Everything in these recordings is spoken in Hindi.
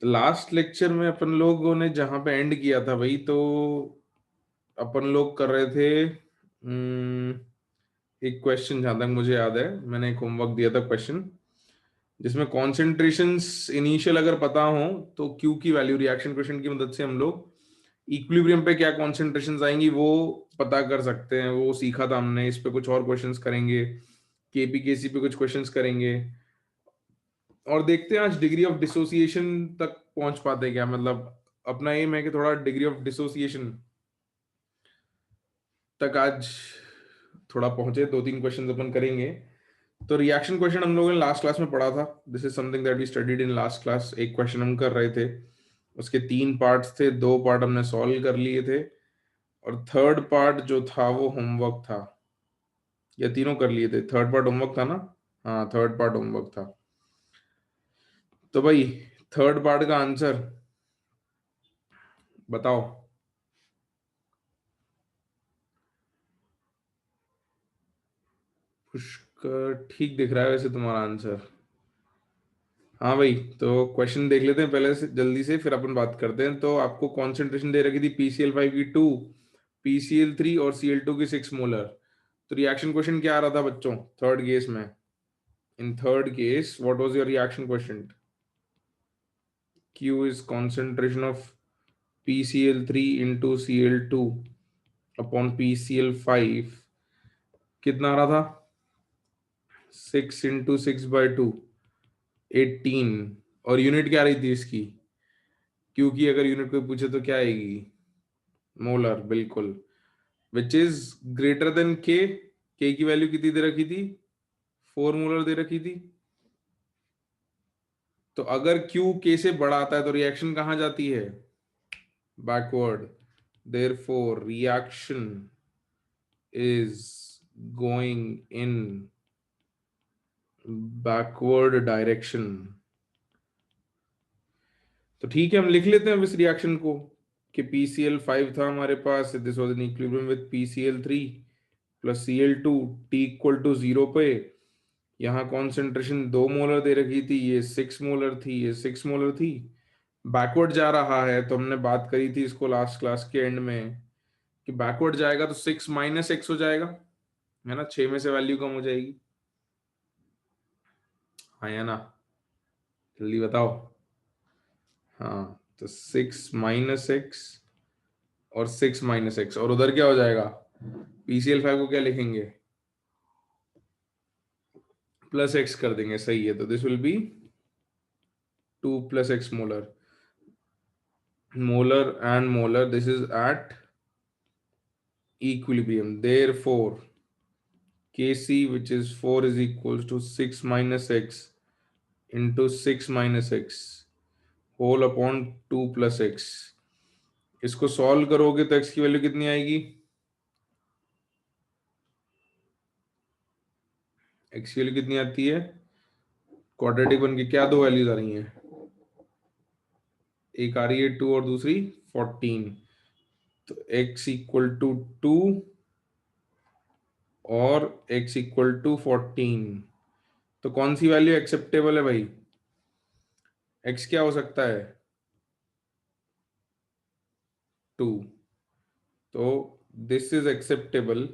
लास्ट लेक्चर में अपन लोगों ने जहां पे एंड किया था भाई, तो अपन लोग कर रहे थे एक क्वेश्चन। जहां तक मुझे याद है मैंने एक होमवर्क दिया था क्वेश्चन, जिसमें कॉन्सेंट्रेशंस इनिशियल अगर पता हो तो क्यू की वैल्यू रिएक्शन क्वेश्चन की मदद से हम लोग इक्विलिब्रियम पे क्या कॉन्सेंट्रेशंस आएंगी वो पता कर सकते हैं। वो सीखा था हमने। इस पे कुछ और क्वेश्चंस करेंगे, केपी केसी पे कुछ क्वेश्चंस करेंगे, और देखते हैं आज डिग्री ऑफ डिसोसिएशन तक पहुंच पाते हैं क्या। मतलब अपना एम है कि थोड़ा डिग्री ऑफ डिसोसिएशन तक आज थोड़ा पहुंचे। 2-3 क्वेश्चन अपन करेंगे। तो रिएक्शन क्वेश्चन हम लोगों ने लास्ट क्लास में पढ़ा था। This is something that we studied in last class. एक क्वेश्चन हम कर रहे थे, उसके 3 पार्ट्स थे, 2 पार्ट हमने सॉल्व कर लिए थे, और थर्ड पार्ट जो था वो होमवर्क था। या तीनों कर लिए थे? थर्ड पार्ट होमवर्क था ना? हाँ, थर्ड पार्ट होमवर्क था। तो भाई थर्ड पार्ट का आंसर बताओ। पुष्कर ठीक दिख रहा है वैसे तुम्हारा आंसर। हाँ भाई, तो क्वेश्चन देख लेते हैं पहले से जल्दी से, फिर अपन बात करते हैं। तो आपको कॉन्सेंट्रेशन दे रखी थी PCl5 की 2, PCl3 और Cl2 की 6 मोलर। तो रिएक्शन क्वेश्चन क्या आ रहा था बच्चों थर्ड केस में? In third case what was your reaction question? Q is concentration of PCl3 into Cl2 upon PCl5। कितना आ रहा था? 6 इंटू 6/2, 18। और यूनिट क्या रही थी इसकी? क्योंकि अगर यूनिट कोई पूछे तो क्या आएगी? मोलर, बिल्कुल। विच इज ग्रेटर देन के की वैल्यू कितनी दे रखी थी? 4 मोलर दे रखी थी। तो अगर क्यू के से बड़ा आता है तो रिएक्शन कहां जाती है? Backward. Therefore reaction is going in backward direction. तो ठीक है, हम लिख लेते हैं अब इस रिएक्शन को कि PCl5 था हमारे पास, this was in equilibrium with PCl3 plus Cl2, T equal to 0 पे। यहाँ कॉन्सेंट्रेशन 2 मोलर दे रखी थी, ये 6 मोलर थी, ये 6 मोलर थी। बैकवर्ड जा रहा है तो हमने बात करी थी इसको लास्ट क्लास के एंड में कि बैकवर्ड जाएगा तो 6 माइनस एक्स हो जाएगा, है ना? 6 में से वैल्यू कम हो जाएगी। हाँ या ना? जल्दी बताओ। हाँ, तो 6 - x और 6 - x, और उधर क्या हो जाएगा? PCl5 को क्या लिखेंगे? प्लस एक्स कर देंगे, सही है। तो this will be 2 + x molar. Molar and molar, this is at equilibrium. Therefore Kc, which is 4, is equals to 6 - x into 6 - x whole upon 2 + x। इसको सॉल्व करोगे तो x की वैल्यू कितनी आएगी? x की वैल्यू कितनी आती है? क्वाड्रेटिक बन के क्या दो वैल्यूज आ रही हैं? एक आ रही है 2 और दूसरी 14। तो x इक्वल टू 2 और x इक्वल टू 14। तो कौन सी वैल्यू एक्सेप्टेबल है भाई? x क्या हो सकता है? 2। तो दिस इज एक्सेप्टेबल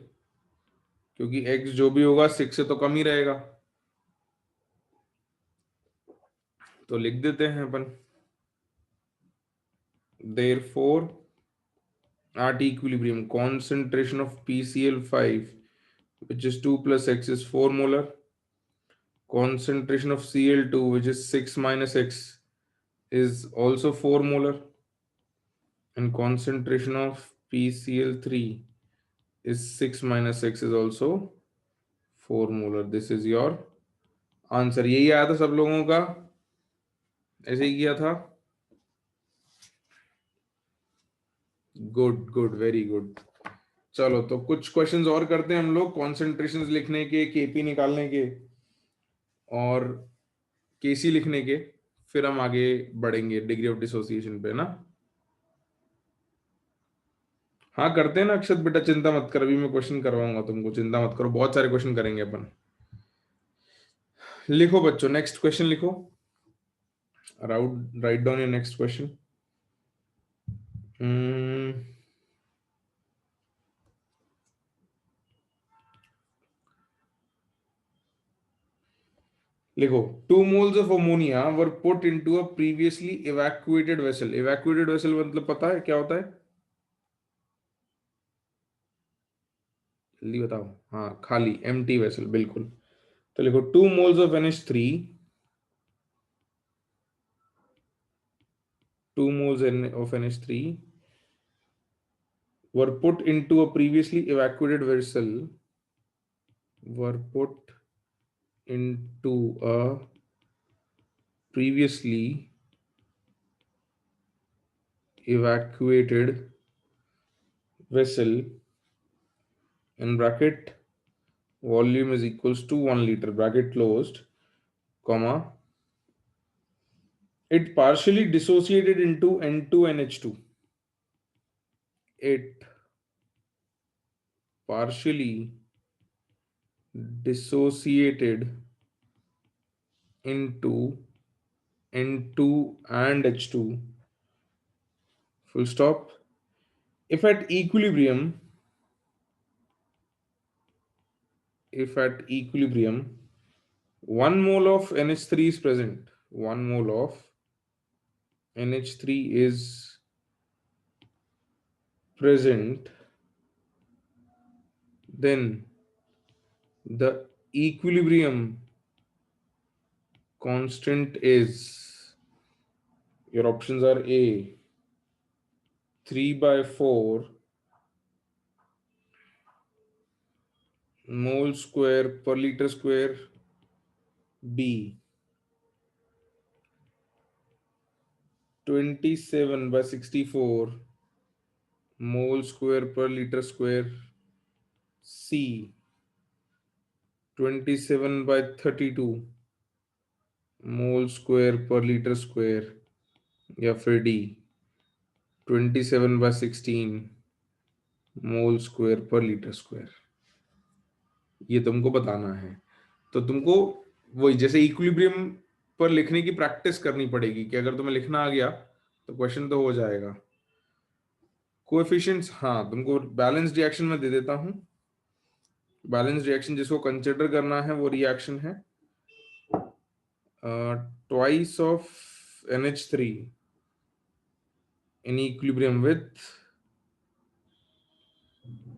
क्योंकि x जो भी होगा 6 से तो कम ही रहेगा। तो लिख देते हैं अपन, therefore at equilibrium concentration of PCl5 which is 2 + x is 4 molar, concentration of Cl2 which is 6 - x is also 4 molar, and concentration of PCl3 is 6 - x is also 4 molar. This is your answer. यही आया था सब लोगों का? ऐसे ही किया था? Good good, very good. चलो, तो कुछ क्वेश्चंस और करते हैं हम लोग कॉन्सेंट्रेशंस लिखने के, केपी निकालने के और केसी लिखने के। फिर हम आगे बढ़ेंगे डिग्री ऑफ डिसोसिएशन पे ना। हाँ करते हैं ना अक्षत बेटा, चिंता मत कर, अभी मैं क्वेश्चन करवाऊंगा तुमको, चिंता मत करो, बहुत सारे क्वेश्चन करेंगे अपन। लिखो बच्चों, नेक्स्ट क्वेश्चन लिखो। Write down your next question. लिखो 2 moles of ammonia were put into a previously evacuated vessel. Evacuated vessel मतलब पता है क्या होता है? जल्दी बताओ। हाँ, खाली, empty vessel, बिल्कुल। तो लिखो 2 moles of NH3, 2 moles of NH3 were put into a previously evacuated vessel, were put into a previously evacuated vessel, in bracket volume is equals to 1 liter, bracket closed, comma, it partially dissociated into N2NH2. It partially dissociated into N2 and H2, full stop. If at equilibrium, 1 mole of NH3 is present, 1 mole of NH3 is present, then the equilibrium constant is, your options are A 3/4 mole square per liter square, B 27/64 mole square per liter square, C 27/32 mole square per liter square, या फिर D 27/16 मोल स्क्वायर पर लीटर स्क्वायर। ये तुमको बताना है। तो तुमको वही जैसे इक्विलिब्रियम पर लिखने की प्रैक्टिस करनी पड़ेगी कि अगर तुम्हें लिखना आ गया तो क्वेश्चन तो हो जाएगा। कोएफिशिएंट्स, हाँ, तुमको बैलेंस रिएक्शन में दे देता हूं। बैलेंस रिएक्शन जिसको कंसिडर करना है वो रिएक्शन है twice of NH3 in equilibrium with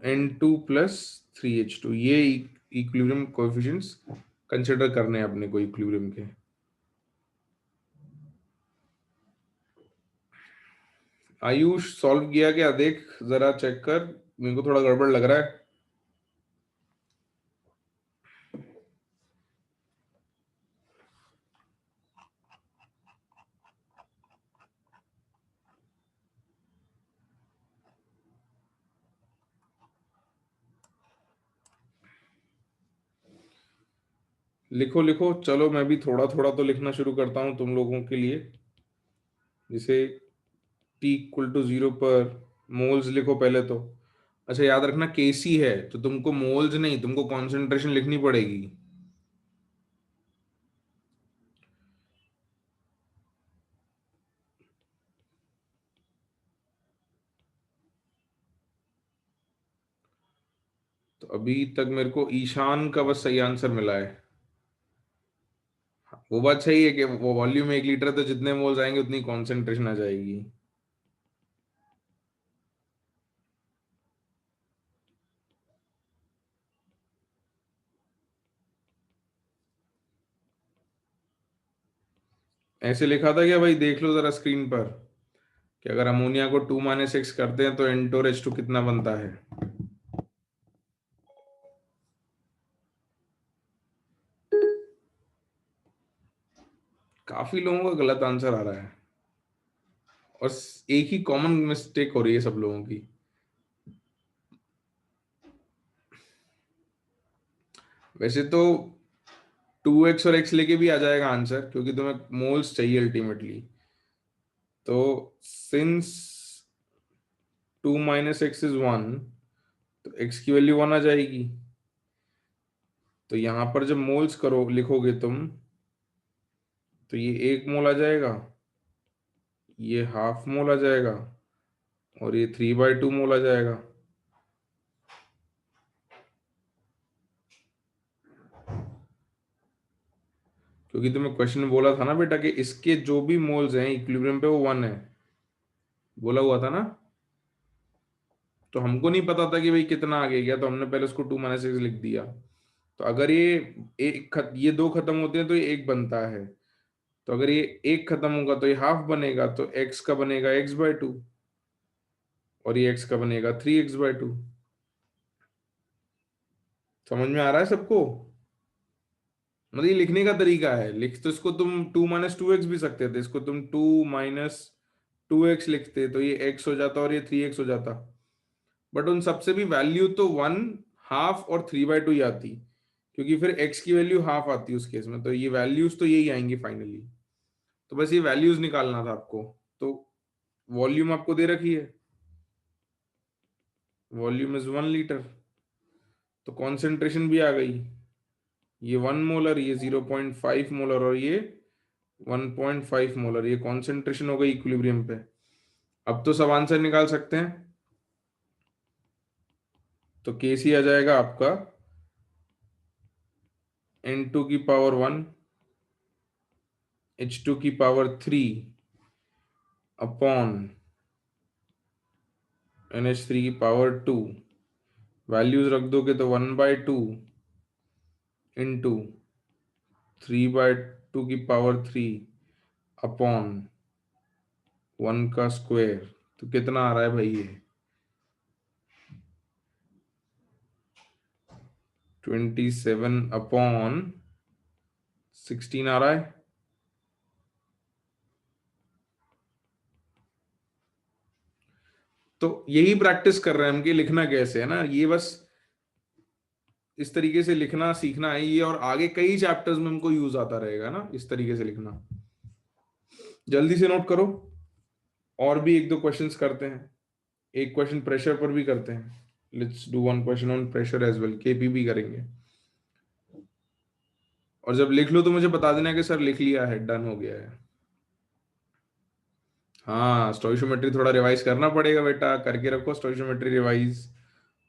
N2 plus 3H2। ये इक्विलिब्रियम कोएफिशिएंट्स कंसिडर करने हैं अपने को इक्विलिब्रियम के। आयुष सॉल्व किया क्या? देख जरा, चेक कर, मेरे को थोड़ा गड़बड़ लग रहा है। लिखो लिखो, चलो मैं भी थोड़ा थोड़ा तो लिखना शुरू करता हूं तुम लोगों के लिए। जैसे T=0 पर मोल्स लिखो पहले तो। अच्छा, याद रखना केसी है तो तुमको मोल्स नहीं, तुमको कॉन्सेंट्रेशन लिखनी पड़ेगी। तो अभी तक मेरे को ईशान का बस सही आंसर मिला है। वो बात सही है कि वो वॉल्यूम 1 लीटर है तो जितने मोल्स आएंगे उतनी कॉन्सेंट्रेशन आ जाएगी। ऐसे लिखा था क्या भाई? देख लो जरा स्क्रीन पर कि अगर अमोनिया को 2 - 6 करते हैं तो N2 और H2 कितना बनता है। काफी लोगों का गलत आंसर आ रहा है और एक ही कॉमन मिस्टेक हो रही है सब लोगों की। वैसे तो 2x और x लेके भी आ जाएगा आंसर, क्योंकि तुम्हें मोल्स चाहिए अल्टीमेटली। तो सिंस 2 - x is 1, तो x की वैल्यू 1 आ जाएगी। तो यहां पर जब मोल्स करो लिखोगे तुम तो ये 1 मोल आ जाएगा, ये हाफ मोल आ जाएगा, और ये 3/2 मोल आ जाएगा। क्योंकि तुम्हें क्वेश्चन में बोला था ना बेटा कि इसके जो भी मोल्स हैं इक्विलिब्रियम पे वो 1 है, बोला हुआ था ना। तो हमको नहीं पता था कि भाई कितना आगे गया, तो हमने पहले उसको 2 - 6 लिख दिया। तो अगर ये ये दो खत्म होते हैं तो ये एक बनता है। तो अगर ये एक खत्म होगा तो ये हाफ बनेगा, तो एक्स का बनेगा x/2, और ये एक्स का बनेगा 3x/2। समझ में आ रहा है सबको? मतलब ये लिखने का तरीका है। लिख तो इसको तुम 2 - 2x भी सकते थे, इसको तुम 2 - 2x लिखते तो ये x हो जाता और ये 3x हो जाता। बट उन सबसे भी वैल्यू तो 1, हाफ और 3/2 ही आती, क्योंकि फिर x की वैल्यू हाफ आती है उस केस में। तो ये वैल्यूज तो यही आएंगी फाइनली। तो बस ये वैल्यूज निकालना था आपको। तो वॉल्यूम आपको दे रखी है, वॉल्यूम इज 1 लीटर। तो कॉन्सेंट्रेशन भी आ गई, ये 1 मोलर, ये 0.5 मोलर, और ये 1.5 मोलर। ये कॉन्सेंट्रेशन हो गई इक्विलिब्रियम पे। अब तो सब आंसर निकाल सकते हैं। तो केसी आ जाएगा आपका N2 की पावर 1 H2 की पावर 3 अपॉन NH3 की पावर 2। वैल्यूज रख दोगे तो 1/2 इंटू 3/2 की पावर 3 अपॉन 1 का स्क्वायर। तो कितना आ रहा है भाई ये? 27/16 आ रहा है। तो यही प्रैक्टिस कर रहे हैं हम कि लिखना कैसे है ना, ये बस इस तरीके से लिखना सीखना है ये, और आगे कई चैप्टर्स में हमको यूज आता रहेगा ना इस तरीके से लिखना। जल्दी से नोट करो। और भी एक दो क्वेश्चंस करते हैं। एक क्वेश्चन प्रेशर पर भी करते हैं। Let's do one question on pressure as well, KP भी करेंगे। और जब लिख लो तो मुझे बता देना कि सर लिख लिया है, डन हो गया है। हाँ, स्टोइशियोमेट्री थोड़ा रिवाइज करना पड़ेगा बेटा, करके रखो स्टोइशियोमेट्री रिवाइज,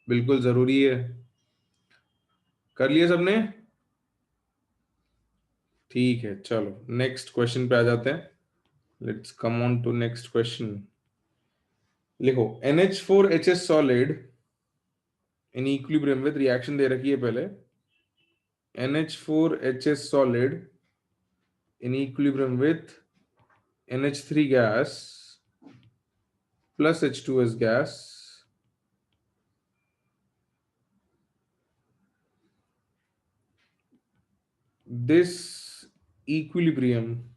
बिल्कुल जरूरी है। कर लिए सबने? ठीक है, चलो नेक्स्ट क्वेश्चन पे आ जाते हैं। Let's come on to next question. लिखो NH4HS solid in equilibrium with reaction दे रखी है पहले। NH4HS solid in equilibrium with NH3 gas plus H2S gas this equilibrium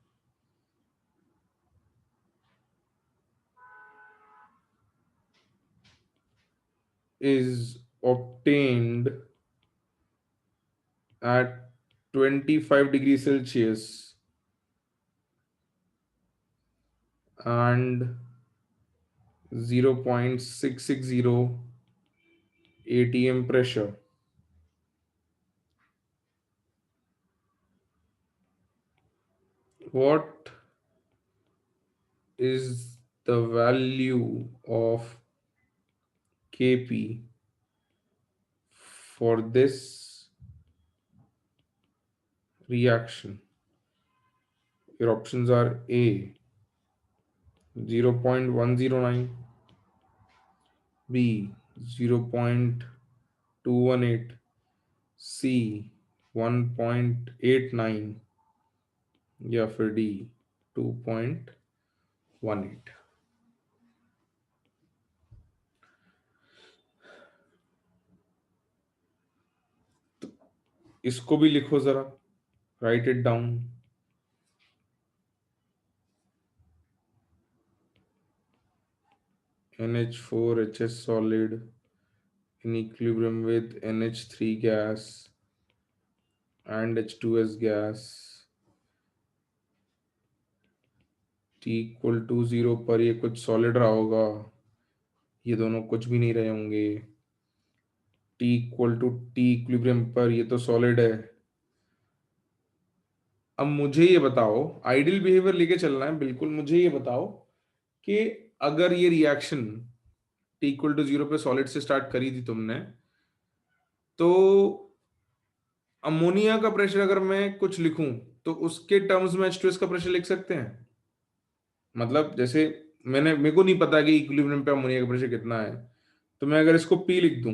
is obtained at 25 degrees Celsius and 0.660 atm pressure. What is the value of Kp for this reaction? Your options are A 0.109, B 0.218, C 1.89, या फिर डी 2.18। तो इसको भी लिखो जरा, right it down. NH4HS solid in equilibrium with NH3 gas and H2S gas T = 0 पर ये कुछ सॉलिड रहा होगा, ये दोनों कुछ भी नहीं रहे होंगे। T = T इक्विलिब्रियम पर ये तो सॉलिड है। अब मुझे ये बताओ, आइडियल बिहेवियर लेके चलना है बिल्कुल। मुझे ये बताओ कि अगर ये रिएक्शन टी इक्वल टू 0 पे सॉलिड से स्टार्ट करी थी तुमने, तो अमोनिया का प्रेशर अगर मैं कुछ लिखूं, तो उसके टर्म्स में H2S का प्रेशर लिख सकते हैं? मतलब जैसे मेरे को नहीं पता कि इक्विलिब्रियम पे अमोनिया का प्रेशर कितना है, तो मैं अगर इसको P लिख दूं,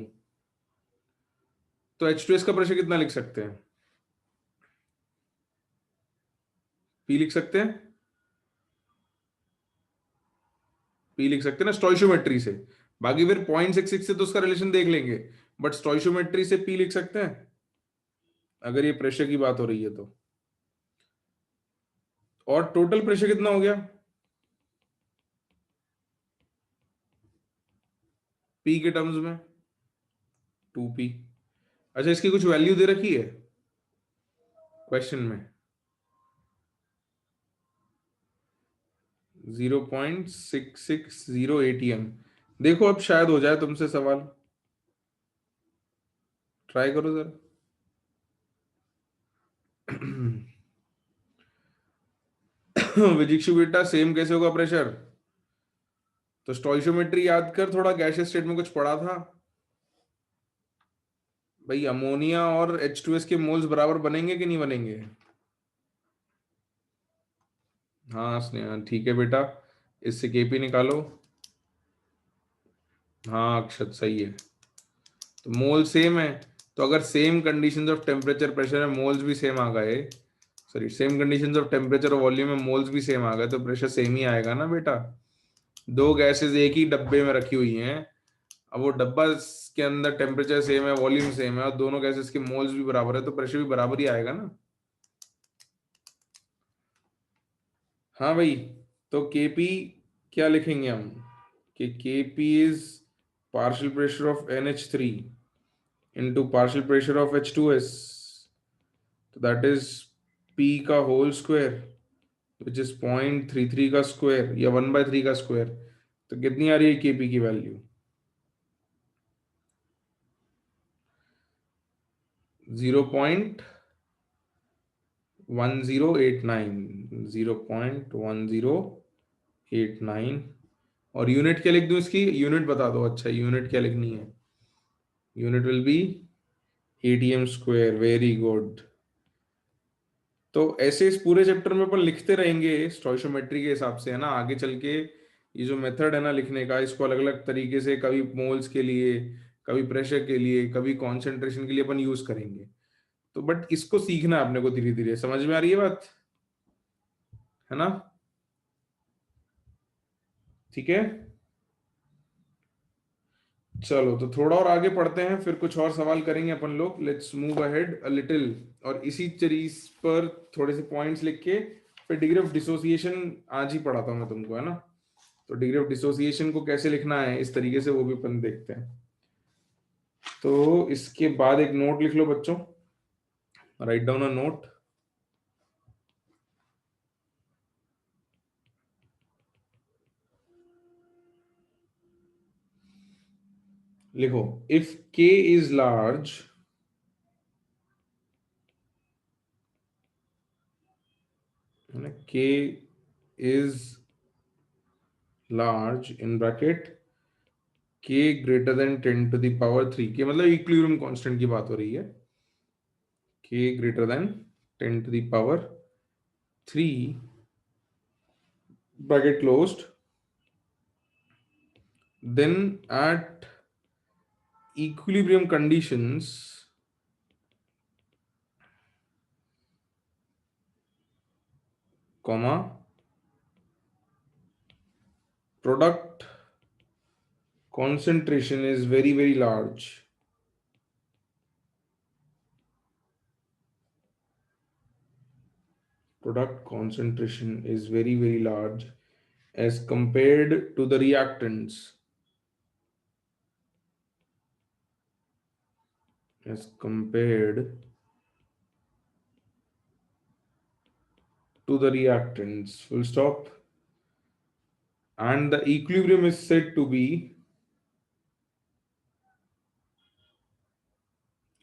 तो H2S का प्रेशर कितना लिख सकते हैं? P लिख सकते हैं? P लिख सकते हैं ना स्टोइशियोमेट्री से। बाकी फिर 0.66 से तो उसका रिलेशन देख लेंगे, बट स्टोइशियोमेट्री से P लिख सकते हैं अगर ये प्रेशर की बात हो रही है तो। और टोटल प्रेशर कितना हो गया P के टर्म्स में? 2P। अच्छा, इसकी कुछ वैल्यू दे रखी है क्वेश्चन में? 0.6608 देखो अब शायद हो जाए तुमसे सवाल, ट्राई करो जरा। विजिक्षु बेटा, सेम कैसे होगा प्रेशर? तो स्टोइशियोमेट्री याद कर थोड़ा, गैसियस स्टेट में कुछ पढ़ा था भाई। अमोनिया और H2S के मोल्स बराबर बनेंगे कि नहीं बनेंगे? हाँ स्नेहा ठीक है बेटा, इससे केपी निकालो। हाँ अक्षत सही है। तो मोल सेम है, तो अगर same conditions of temperature pressure में मोल्स भी सेम आ गए, sorry same conditions of temperature और वॉल्यूम में मोल्स भी सेम आ गए, तो प्रेशर सेम ही आएगा ना बेटा। दो गैसेस एक ही डब्बे में रखी हुई हैं, अब वो डब्बा के अंदर टेम्परेचर सेम है, वॉल्यूम सेम है, और दोनों गैसेस के मोल्स भी बराबर है, तो प्रेशर भी बराबर ही आएगा ना। हाँ भाई, तो केपी क्या लिखेंगे हम कि KP is partial pressure of NH3 into partial pressure of H2S, तो दैट इज P का होल स्क्वायर विच इज 0.33 का स्क्वायर या 1/3 का स्क्वायर। तो कितनी आ रही है केपी की वैल्यू? 0.1089, 0.1089। और यूनिट क्या लिख दूं इसकी? यूनिट बता दो। अच्छा यूनिट क्या लिखनी है? Unit will be ATM square. Very good. तो ऐसे इस पूरे चैप्टर में अपन लिखते रहेंगे स्टोइशियोमेट्री के हिसाब से, है ना। आगे चल के ये जो मेथड है ना लिखने का, इसको अलग अलग तरीके से, कभी मोल्स के लिए, कभी प्रेशर के लिए, कभी कॉन्सेंट्रेशन के लिए अपन यूज करेंगे। तो बट इसको सीखना है अपने को धीरे धीरे। समझ में आ रही है बात, है ना? ठीक है, चलो तो थोड़ा और आगे पढ़ते हैं, फिर कुछ और सवाल करेंगे अपन लोग। Let's move ahead a little. और इसी चीज पर थोड़े से पॉइंट्स लिख के फिर डिग्री ऑफ डिसोसिएशन आज ही पढ़ाता हूँ मैं तुमको, है ना। तो डिग्री ऑफ डिसोसिएशन को कैसे लिखना है इस तरीके से, वो भी अपन देखते हैं। तो इसके बाद एक नोट लिख लो बच्चों, राइट डाउन अ नोट। लिखो, इफ K इज लार्ज, है ना, K is large in bracket K greater than 10⁻³ के, मतलब इक्विलिब्रियम कांस्टेंट की बात हो रही है। K greater than 10⁻³ bracket closed, then at equilibrium conditions, comma, product concentration is very very large. Product concentration is very very large as compared to the reactants, as compared to the reactants, full stop. And the equilibrium is said to be,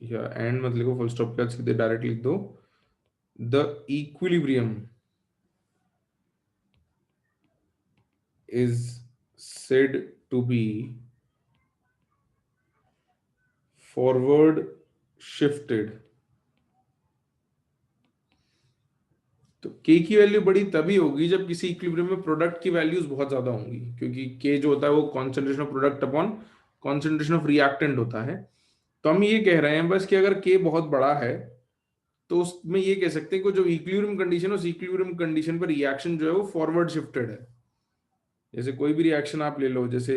या एंड मत लिखो, फुल स्टॉप के बाद सीधे डायरेक्ट लिख दो, The equilibrium is said to be forward shifted। तो के की वैल्यू बड़ी तभी होगी जब किसी इक्विलिब्रियम में प्रोडक्ट की वैल्यूज बहुत ज्यादा होंगी, क्योंकि के जो होता है वो concentration of product upon concentration of reactant होता है। तो हम ये कह रहे हैं बस कि अगर के बहुत बड़ा है तो उसमें ये कह सकते हैं कि जो इक्विलिब्रियम कंडीशन है उस इक्विलिब्रियम कंडीशन पर रिएक्शन जो है वो फॉरवर्ड शिफ्टेड है। जैसे कोई भी रिएक्शन आप ले लो, जैसे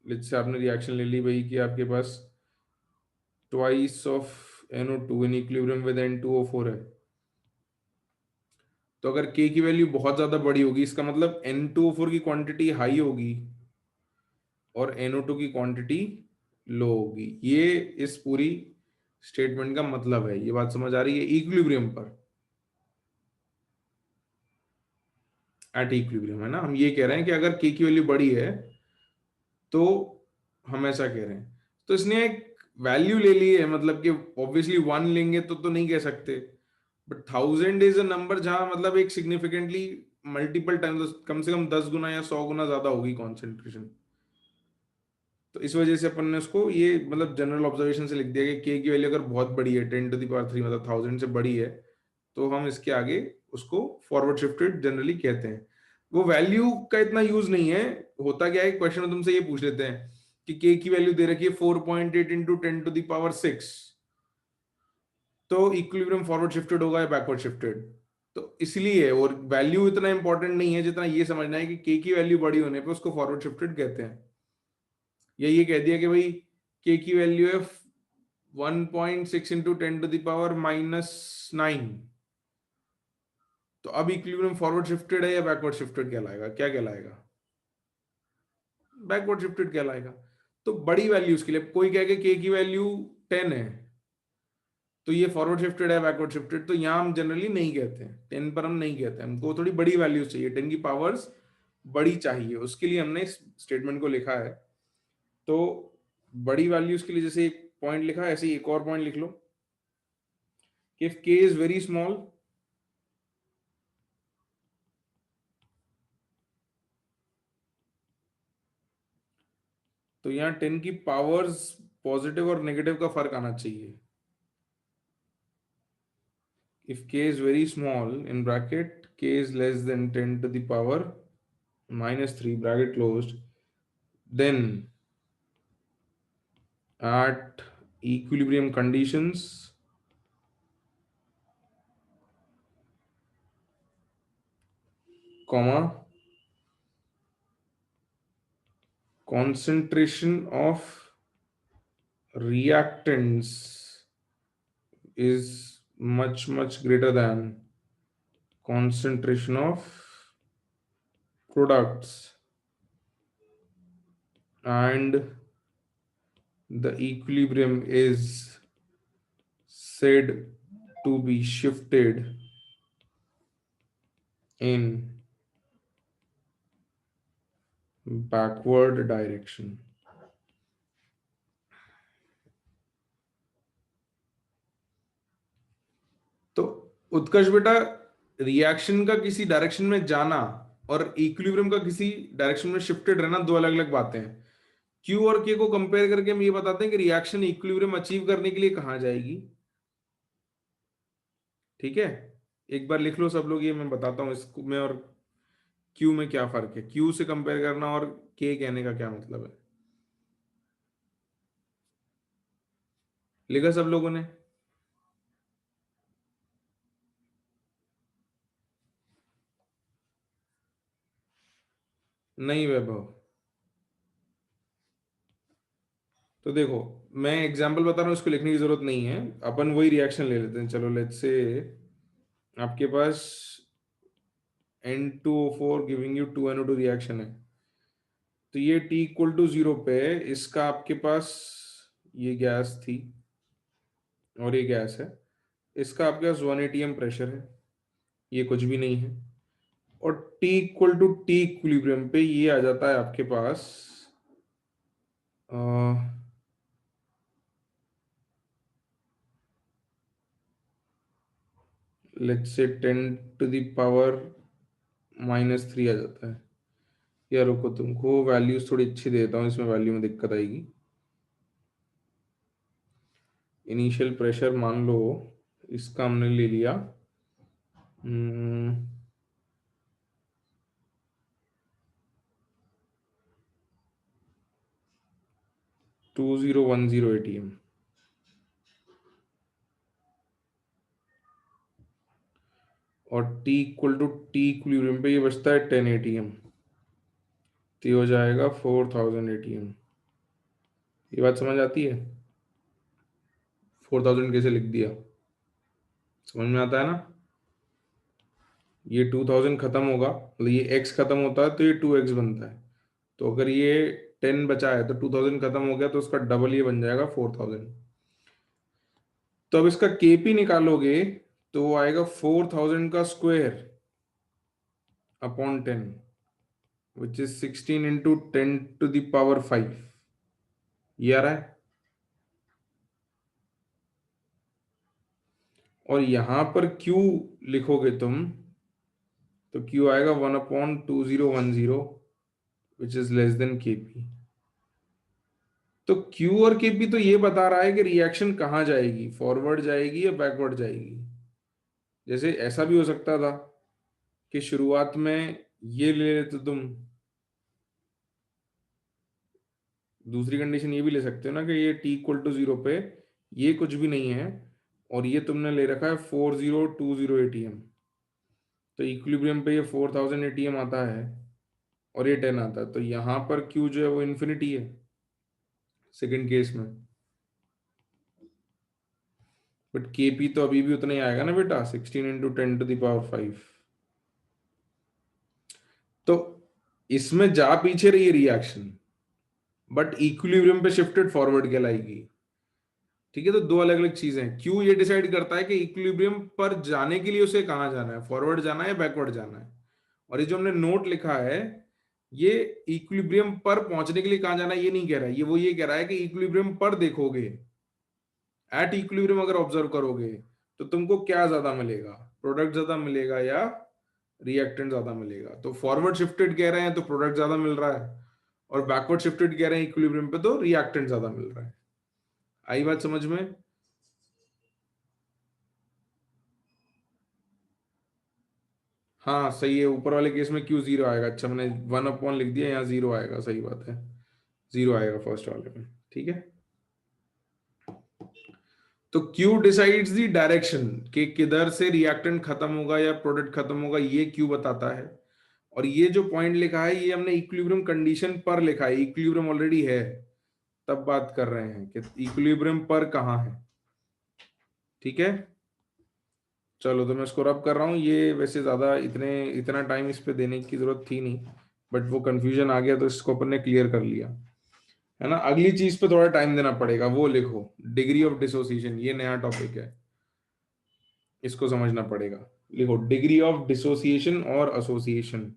लेट्स से आपने रिएक्शन ले ली भाई कि आपके पास twice of NO2 in equilibrium with N2O4 है। तो अगर के की वैल्यू बहुत ज्यादा बड़ी होगी इसका मतलब N2O4 की क्वांटिटी हाई होगी और NO2 की क्वांटिटी लो होगी। ये इस पूरी स्टेटमेंट का मतलब है। ये बात समझ आ रही है? इक्विलिब्रियम पर, एट इक्विलिब्रियम, है ना। हम ये कह रहे हैं कि अगर के की वैल्यू बड़ी है तो हम ऐसा कह रहे हैं। तो इसने एक वैल्यू ले ली है, मतलब कि ऑब्वियसली वन लेंगे तो नहीं कह सकते, बट 1000 इज अ नंबर जहां मतलब एक सिग्निफिकेंटली मल्टीपल टाइम, कम से कम 10 गुना या 100 गुना ज्यादा होगी कॉन्सेंट्रेशन। तो इस वजह से अपन ने उसको ये मतलब जनरल ऑब्जर्वेशन से लिख दिया कि के की वैल्यू अगर बहुत बड़ी है 10⁻³ मतलब 1000 से बड़ी है तो हम इसके आगे उसको फॉरवर्ड शिफ्टेड जनरली कहते हैं। वो वैल्यू का इतना यूज नहीं है। होता क्या है, क्वेश्चन में तुमसे ये पूछ लेते हैं कि के की वैल्यू दे रखी है 4.8 इंटू 10⁻⁶, तो इक्विलिब्रियम फॉरवर्ड शिफ्टेड होगा या बैकवर्ड शिफ्टेड। तो इसलिए, और वैल्यू इतना इंपॉर्टेंट नहीं है जितना ये समझना है कि के की वैल्यू बड़ी होने पे उसको फॉरवर्ड शिफ्टेड कहते हैं। या ये कह दिया कि भाई के की वैल्यू है 1.6 इंटू 10⁻⁻⁹, तो अब इक्विलिब्रियम फॉरवर्ड शिफ्टेड है या बैकवर्ड शिफ्टेड कहलाएगा? क्या कहलाएगा? बैकवर्ड शिफ्टेड कहलाएगा। तो बड़ी वैल्यूज के लिए कोई कहे कि के की वैल्यू 10 है तो ये फॉरवर्ड शिफ्टेड है बैकवर्ड शिफ्टेड, तो यहां हम जनरली नहीं कहते हैं 10 पर, हम नहीं कहते, हमको थोड़ी बड़ी वैल्यूज चाहिए, 10 की पावर्स बड़ी चाहिए, उसके लिए हमने इस स्टेटमेंट को लिखा है। तो बड़ी वैल्यूज के लिए जैसे एक पॉइंट लिखा है, ऐसे ही एक और पॉइंट लिख लो कि if k is very small तो यहाँ 10 की पावर्स पॉजिटिव और नेगेटिव का फर्क आना चाहिए। if k is very small, in bracket k is less than 10⁻³ bracket closed, then at equilibrium conditions comma concentration of reactants is much greater than concentration of products, and the equilibrium is said to be shifted in backward direction। तो उत्कर्ष बेटा, रिएक्शन का किसी डायरेक्शन में जाना और इक्विलिब्रियम का किसी डायरेक्शन में शिफ्टेड रहना दो अलग अलग बातें हैं। क्यू और के को कंपेयर करके हम ये बताते हैं कि रिएक्शन इक्विलिब्रियम अचीव करने के लिए कहां जाएगी। ठीक है, एक बार लिख लो सब लोग, ये मैं बताता हूं इसमें और क्यू में क्या फर्क है, क्यू से कंपेयर करना और के कहने का क्या मतलब है। लिखा सब लोगों ने? नहीं वैभव? तो देखो, मैं एग्जांपल बता रहा हूं, इसको लिखने की जरूरत नहीं है, अपन वही रिएक्शन ले लेते हैं। चलो लेट्स से आपके पास N2O4 giving you 2NO2 reaction है। तो ये T=0 पे इसका आपके पास ये गैस थी और ये गैस है, इसका आपके पास 1 atm प्रेशर है, ये कुछ भी नहीं है। और T=T इक्विलिब्रियम पे ये आ जाता है आपके पास लेट्स से 10⁻³ आ जाता है। या रुको, तुमको वैल्यूज थोड़ी अच्छी देता हूँ, इसमें वैल्यू में दिक्कत आएगी। इनिशियल प्रेशर मान लो इसका हमने ले लिया 2010 ATM, और T इक्विलिब्रियम पे ये बचता है 10 ATM, तो ये हो जाएगा 4000 ATM। ये बात समझ आती है? 4000 कैसे लिख दिया, समझ में आता है ना? ये 2000 खत्म होगा, मतलब ये x खत्म होता है तो ये 2x बनता है। तो अगर ये 10 बचा है तो 2000 खत्म हो गया, तो उसका डबल ये बन जाएगा 4000। तो अब इसका केपी निकालोगे तो वो आएगा 4000 का square upon 10, which is 16 into 10⁵। ये आ रहा है। और यहां पर Q लिखोगे तुम, तो Q आएगा 1/2010, which is less than Kp। तो Q और Kp तो ये बता रहा है कि रिएक्शन कहाँ जाएगी, फॉरवर्ड जाएगी या बैकवर्ड जाएगी। जैसे ऐसा भी हो सकता था कि शुरुआत में ये ले लेते तुम, दूसरी कंडीशन ये भी ले सकते हो ना कि ये T=0 पे ये कुछ भी नहीं है, और ये तुमने ले रखा है 4020 ATM, तो इक्विलिब्रियम पे ये 4000 ATM आता है और ये 10 आता है, तो यहाँ पर Q जो है वो इन्फिनिटी है सेकंड केस में। बट Kp तो अभी भी उतना ही आएगा ना बेटा, 16 × 10⁵। तो इसमें जा पीछे रही रिएक्शन, बट इक्विलिब्रियम पे शिफ्टेड फॉरवर्ड कहलाएगी। ठीक है, तो दो अलग अलग चीजें हैं। क्यू ये डिसाइड करता है कि इक्विलिब्रियम पर जाने के लिए उसे कहाँ जाना है, फॉरवर्ड जाना है या बैकवर्ड जाना है। और ये जो हमने नोट लिखा है, ये इक्विलिब्रियम पर पहुंचने के लिए कहाँ जाना है ये नहीं कह रहा है, ये कह रहा है कि इक्विलिब्रियम पर देखोगे, एट इक्विलिब्रियम अगर ऑब्जर्व करोगे तो तुमको क्या ज्यादा मिलेगा, प्रोडक्ट ज्यादा मिलेगा या रिएक्टेंट ज्यादा मिलेगा। तो फॉरवर्ड शिफ्टेड कह रहे हैं तो प्रोडक्ट ज्यादा मिल रहा है, और बैकवर्ड शिफ्टेड कह रहे हैं इक्विलिब्रियम पे तो रिएक्टेंट ज्यादा मिल रहा है। आई बात समझ में? हाँ सही है, ऊपर वाले केस में क्यू जीरो आएगा। अच्छा, मैंने 1/, लिख दिया, यहाँ जीरो आएगा, सही बात है, जीरो आएगा फर्स्ट वाले में। ठीक है, तो क्यू डिसाइड्स द डायरेक्शन कि किधर से रिएक्टेंट खत्म होगा या प्रोडक्ट खत्म होगा, ये क्यू बताता है। और ये जो पॉइंट लिखा है ये हमने इक्विलिब्रियम कंडीशन पर लिखा है, इक्विलिब्रियम ऑलरेडी है, तब बात कर रहे हैं कि इक्विलिब्रियम पर कहाँ है। ठीक है, चलो तो मैं इसको रब कर रहा हूँ। ये वैसे ज्यादा इतना टाइम इस पे देने की जरूरत थी नहीं, बट वो कंफ्यूजन आ गया तो इसको अपन ने क्लियर कर लिया है ना। अगली चीज पे थोड़ा टाइम देना पड़ेगा, वो लिखो डिग्री ऑफ डिसोसिएशन, ये नया टॉपिक है, इसको समझना पड़ेगा। लिखो डिग्री ऑफ डिसोसिएशन और एसोसिएशन।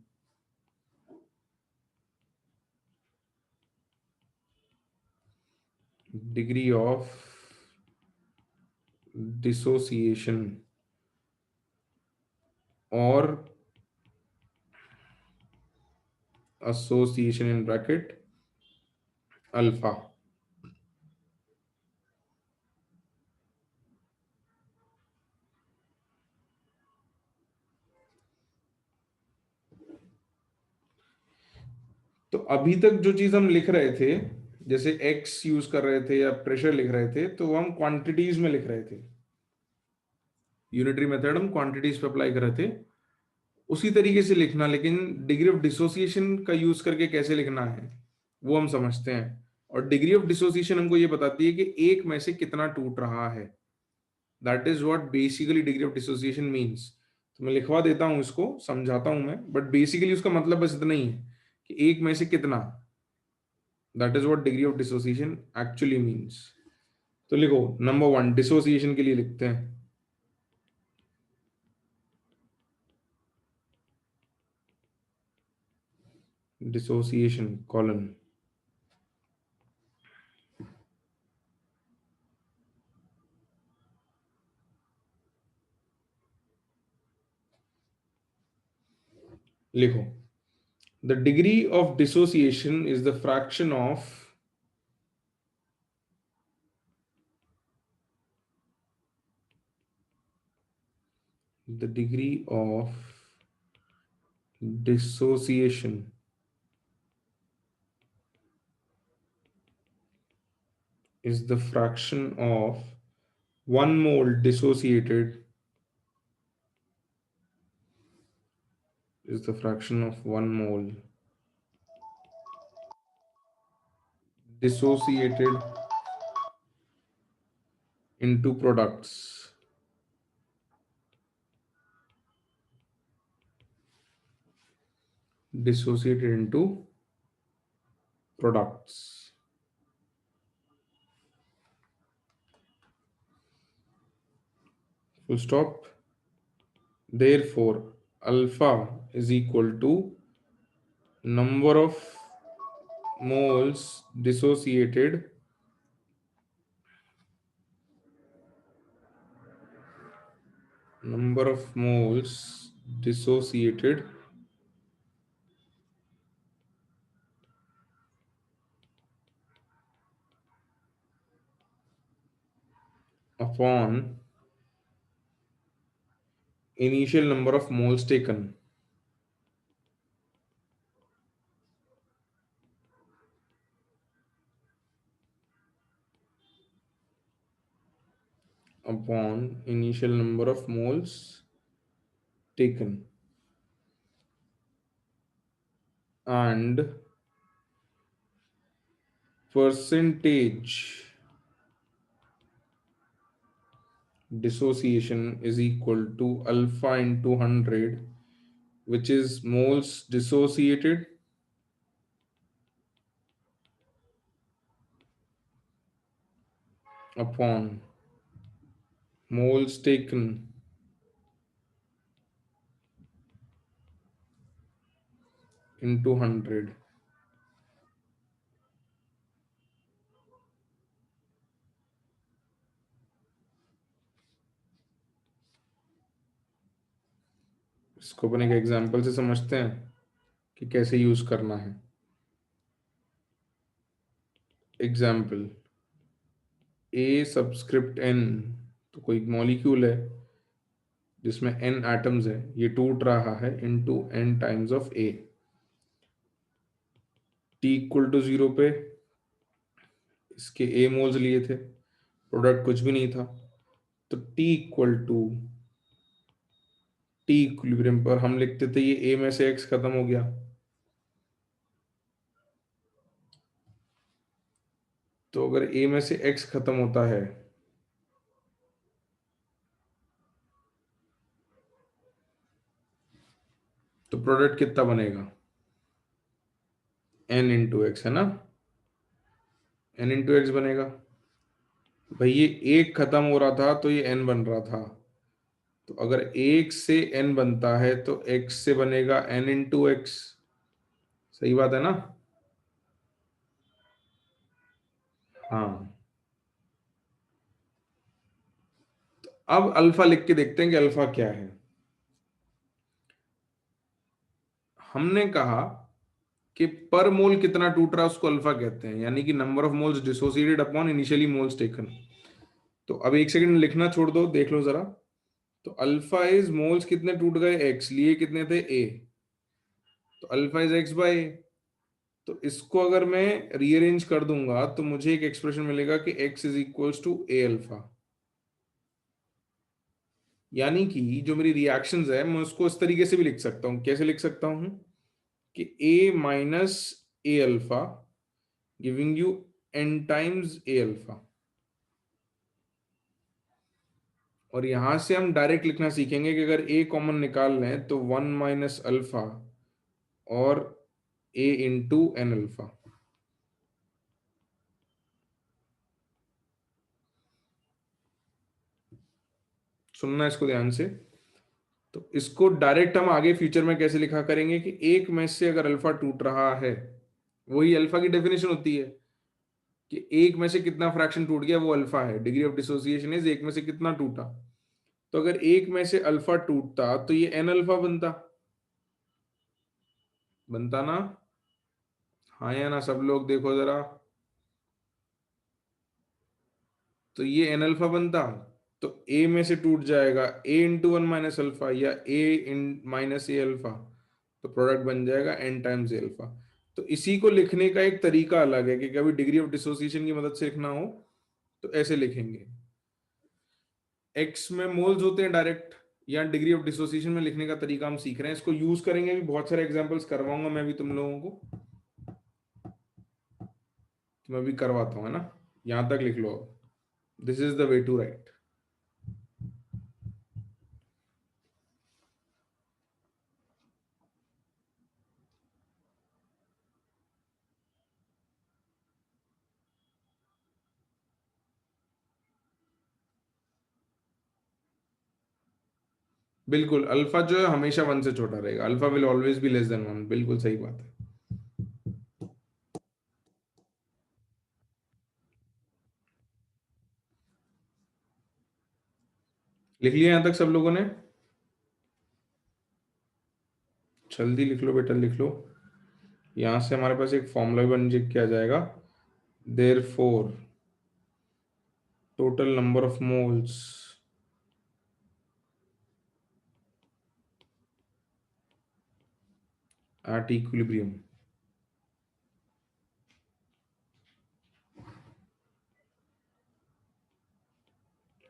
डिग्री ऑफ डिसोसिएशन और एसोसिएशन इन ब्रैकेट अल्फा। तो अभी तक जो चीज हम लिख रहे थे, जैसे एक्स यूज कर रहे थे या प्रेशर लिख रहे थे, तो हम क्वांटिटीज में लिख रहे थे, यूनिटरी मेथड हम क्वांटिटीज पे अप्लाई कर रहे थे, उसी तरीके से लिखना। लेकिन डिग्री ऑफ डिसोसिएशन का यूज करके कैसे लिखना है वो हम समझते हैं। और डिग्री ऑफ डिसोसिएशन हमको ये बताती है कि एक में से कितना टूट रहा है। That is what basically degree of dissociation means. तो मैं लिखवा देता हूं, इसको समझाता हूं मैं, बट बेसिकली उसका मतलब बस इतना ही है कि एक में से कितना। That is what degree of dissociation actually means. तो लिखो नंबर 1 डिसोसिएशन के लिए लिखते हैं, डिसोसिएशन कॉलन। लिखो, the degree of dissociation is the fraction of the degree of dissociation is the fraction of 1 mole dissociated is the fraction of 1 mole dissociated into products. Dissociated into products. Full stop. Therefore, alpha is equal to number of moles dissociated number of moles dissociated upon initial number of moles taken upon initial number of moles taken and percentage dissociation is equal to alpha into 100, which is moles dissociated upon moles taken into 100. इसको अपन एक एग्जांपल से समझते हैं कि कैसे यूज करना है. एग्जाम्पल, ए सबस्क्रिप्ट एन, तो कोई मॉलिक्यूल है जिसमें n एटम्स है, ये टूट रहा है into n times of a. t equal to 0 पे इसके a मोल्स लिए थे, प्रोडक्ट कुछ भी नहीं था, तो t equal to t equilibrium पर हम लिखते थे ये a में से x खत्म हो गया, तो अगर a में से x खत्म होता है तो प्रोडक्ट कितना बनेगा, n इंटू एक्स, है ना, n इंटू एक्स बनेगा. भाई ये एक खत्म हो रहा था तो ये n बन रहा था, तो अगर एक से n बनता है तो x से बनेगा n इंटू एक्स. सही बात है ना. हाँ, अब अल्फा लिख के देखते हैं कि अल्फा क्या है. हमने कहा कि पर मोल कितना टूट रहा है उसको अल्फा कहते हैं, यानी कि number of moles dissociated upon initially moles taken. तो अब एक सेकंड लिखना छोड़ दो, देख लो जरा. तो अल्फा इज मोल्स कितने टूट गए, एक्स लिए कितने थे ए, तो अल्फा इज एक्स बाय ए. तो इसको अगर मैं रीअरेंज कर दूंगा तो मुझे एक एक्सप्रेशन मिलेगा कि x is equals to A alpha. यानी कि जो मेरी रिएक्शंस है मैं उसको इस तरीके से भी लिख सकता हूं. कैसे लिख सकता हूं कि a minus a alpha giving you n times A alpha. और यहां से हम डायरेक्ट लिखना सीखेंगे कि अगर a कॉमन निकाल लें तो 1 माइनस अल्फा और a इंटू एन अल्फा. सुनना इसको ध्यान से. तो इसको डायरेक्ट हम आगे फ्यूचर में कैसे लिखा करेंगे कि एक में से अगर अल्फा टूट रहा है, वही अल्फा की डेफिनेशन होती है कि एक में से कितना फ्रैक्शन टूट गया वो अल्फा है. डिग्री ऑफ डिसोसिएशन इज एक में से कितना टूटा. तो अगर एक में से अल्फा टूटता तो ये एन अल्फा बनता. बनता ना? हाँ या ना, सब लोग देखो जरा। तो ये एन अल्फा बनता, तो ए में से टूट जाएगा ए इंटू वन माइनस अल्फा या ए इन माइनस ए अल्फा, तो प्रोडक्ट बन जाएगा एन टाइम्स ए अल्फा। तो इसी को लिखने का एक तरीका अलग है कि कभी डिग्री ऑफ डिसोसिएशन की मदद से लिखना हो तो ऐसे लिखेंगे। एक्स में मोल्स होते हैं डायरेक्ट, या डिग्री ऑफ डिसोसिएशन में लिखने का तरीका हम सीख रहे हैं, इसको यूज करेंगे। भी बहुत सारे एग्जांपल्स करवाऊंगा मैं भी तुम लोगों को, तो मैं भी करवाता हूँ, है ना। यहां तक लिख लो, this is the way to write. बिल्कुल, अल्फा जो है हमेशा वन से छोटा रहेगा, alpha will always be less than one, बिल्कुल सही बात है। लिख लिया यहां तक सब लोगों ने? जल्दी लिख लो बेटा, लिख लो। यहां से हमारे पास एक फॉर्मूला बन के आ जाएगा, therefore total number of moles at equilibrium.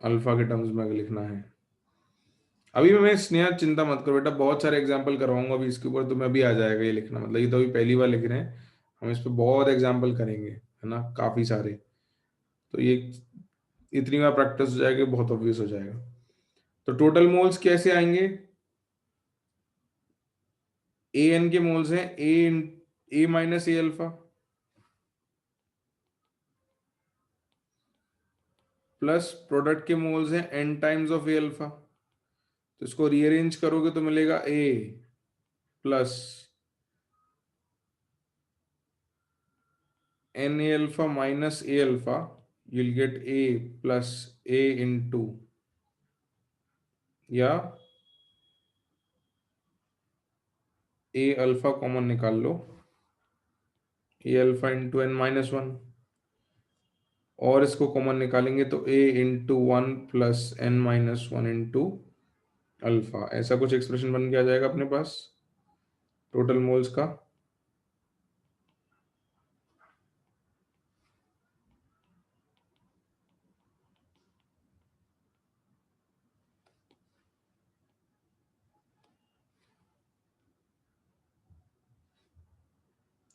Alpha के टर्म्स में अगर लिखना है, अभी मैं स्नेहा चिंता मत करो बेटा, बहुत सारे एग्जाम्पल करवाऊंगा अभी इसके ऊपर, तुम्हें अभी आ जाएगा ये लिखना। मतलब ये तो अभी पहली बार लिख रहे हैं, हम इस पे बहुत एग्जाम्पल करेंगे, है ना, काफी सारे। तो ये इतनी बार प्रैक्टिस हो जाएगी, बहुत ऑब्वियस हो जाएगा। तो टोटल मोल्स कैसे आएंगे? ए एन के मोल्स हैं a minus a alpha, plus product के मोल्स हैं n times of a alpha. तो इसको रीअरेंज करोगे तो मिलेगा a plus n a alpha minus a alpha, you'll get a plus a into, या ए अल्फा कॉमन निकाल लो, a alpha into n minus one, और इसको कॉमन निकालेंगे तो a into one plus N minus one into alpha. ऐसा कुछ एक्सप्रेशन बन के आ जाएगा अपने पास टोटल मोल्स का।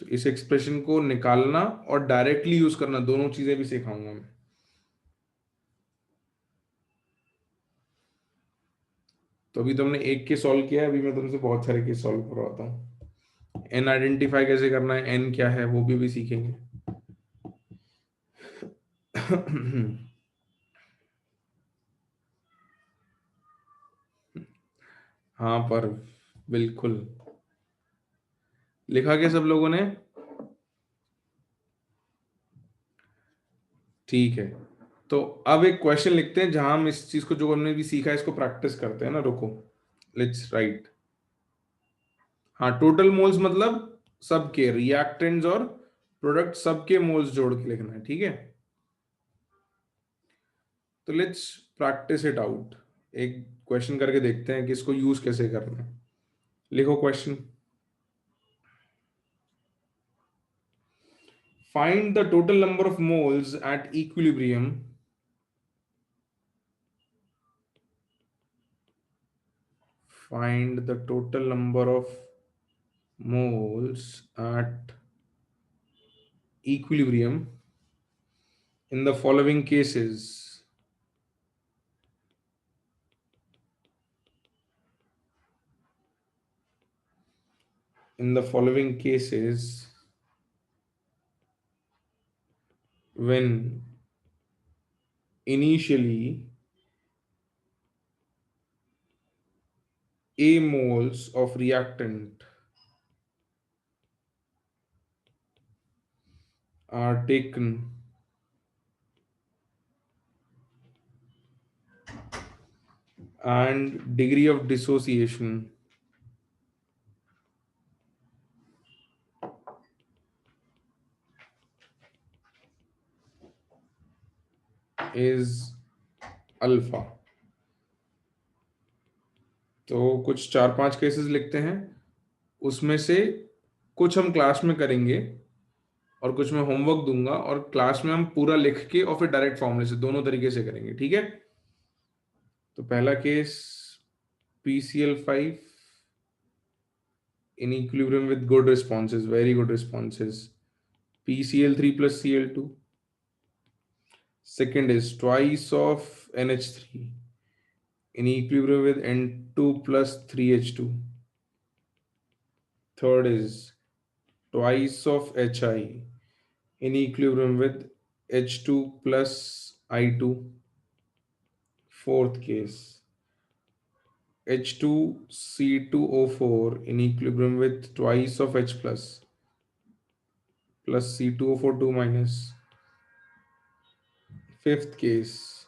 तो इस एक्सप्रेशन को निकालना और डायरेक्टली यूज करना, दोनों चीजें भी सिखाऊंगा मैं। तो अभी तुमने एक के सॉल्व किया है, अभी मैं तुमसे बहुत सारे केस सॉल्व करवाता हूँ। एन आइडेंटिफाई कैसे करना है, एन क्या है वो भी सीखेंगे। हाँ पर बिल्कुल, लिखा क्या सब लोगों ने? ठीक है, तो अब एक क्वेश्चन लिखते हैं जहां हम इस चीज को, जो हमने भी सीखा है, इसको प्रैक्टिस करते हैं ना। रुको, लेट्स राइट। हाँ, टोटल मोल्स मतलब सबके रिएक्टेंट्स और प्रोडक्ट सबके मोल्स जोड़ के लिखना है, ठीक है। तो लेट्स प्रैक्टिस इट आउट, एक क्वेश्चन करके देखते हैं कि इसको यूज कैसे करना है। लिखो question, find the total number of moles at equilibrium, find the total number of moles at equilibrium in the following cases. In the following cases, when initially A moles of reactant are taken and degree of dissociation is alpha. तो कुछ 4-5 केसेस लिखते हैं, उसमें से कुछ हम क्लास में करेंगे और कुछ मैं होमवर्क दूंगा, और क्लास में हम पूरा लिख के और फिर डायरेक्ट फॉर्मूले से, दोनों तरीके से करेंगे, ठीक है। तो पहला case, PCl5 in equilibrium with good responses, very good responses, PCl3 plus Cl2. Second is twice of NH3 in equilibrium with N2 plus 3H2. Third is twice of HI in equilibrium with H2 plus I2. Fourth case, H2C2O4 in equilibrium with twice of H plus C2O4 2 minus. Fifth case,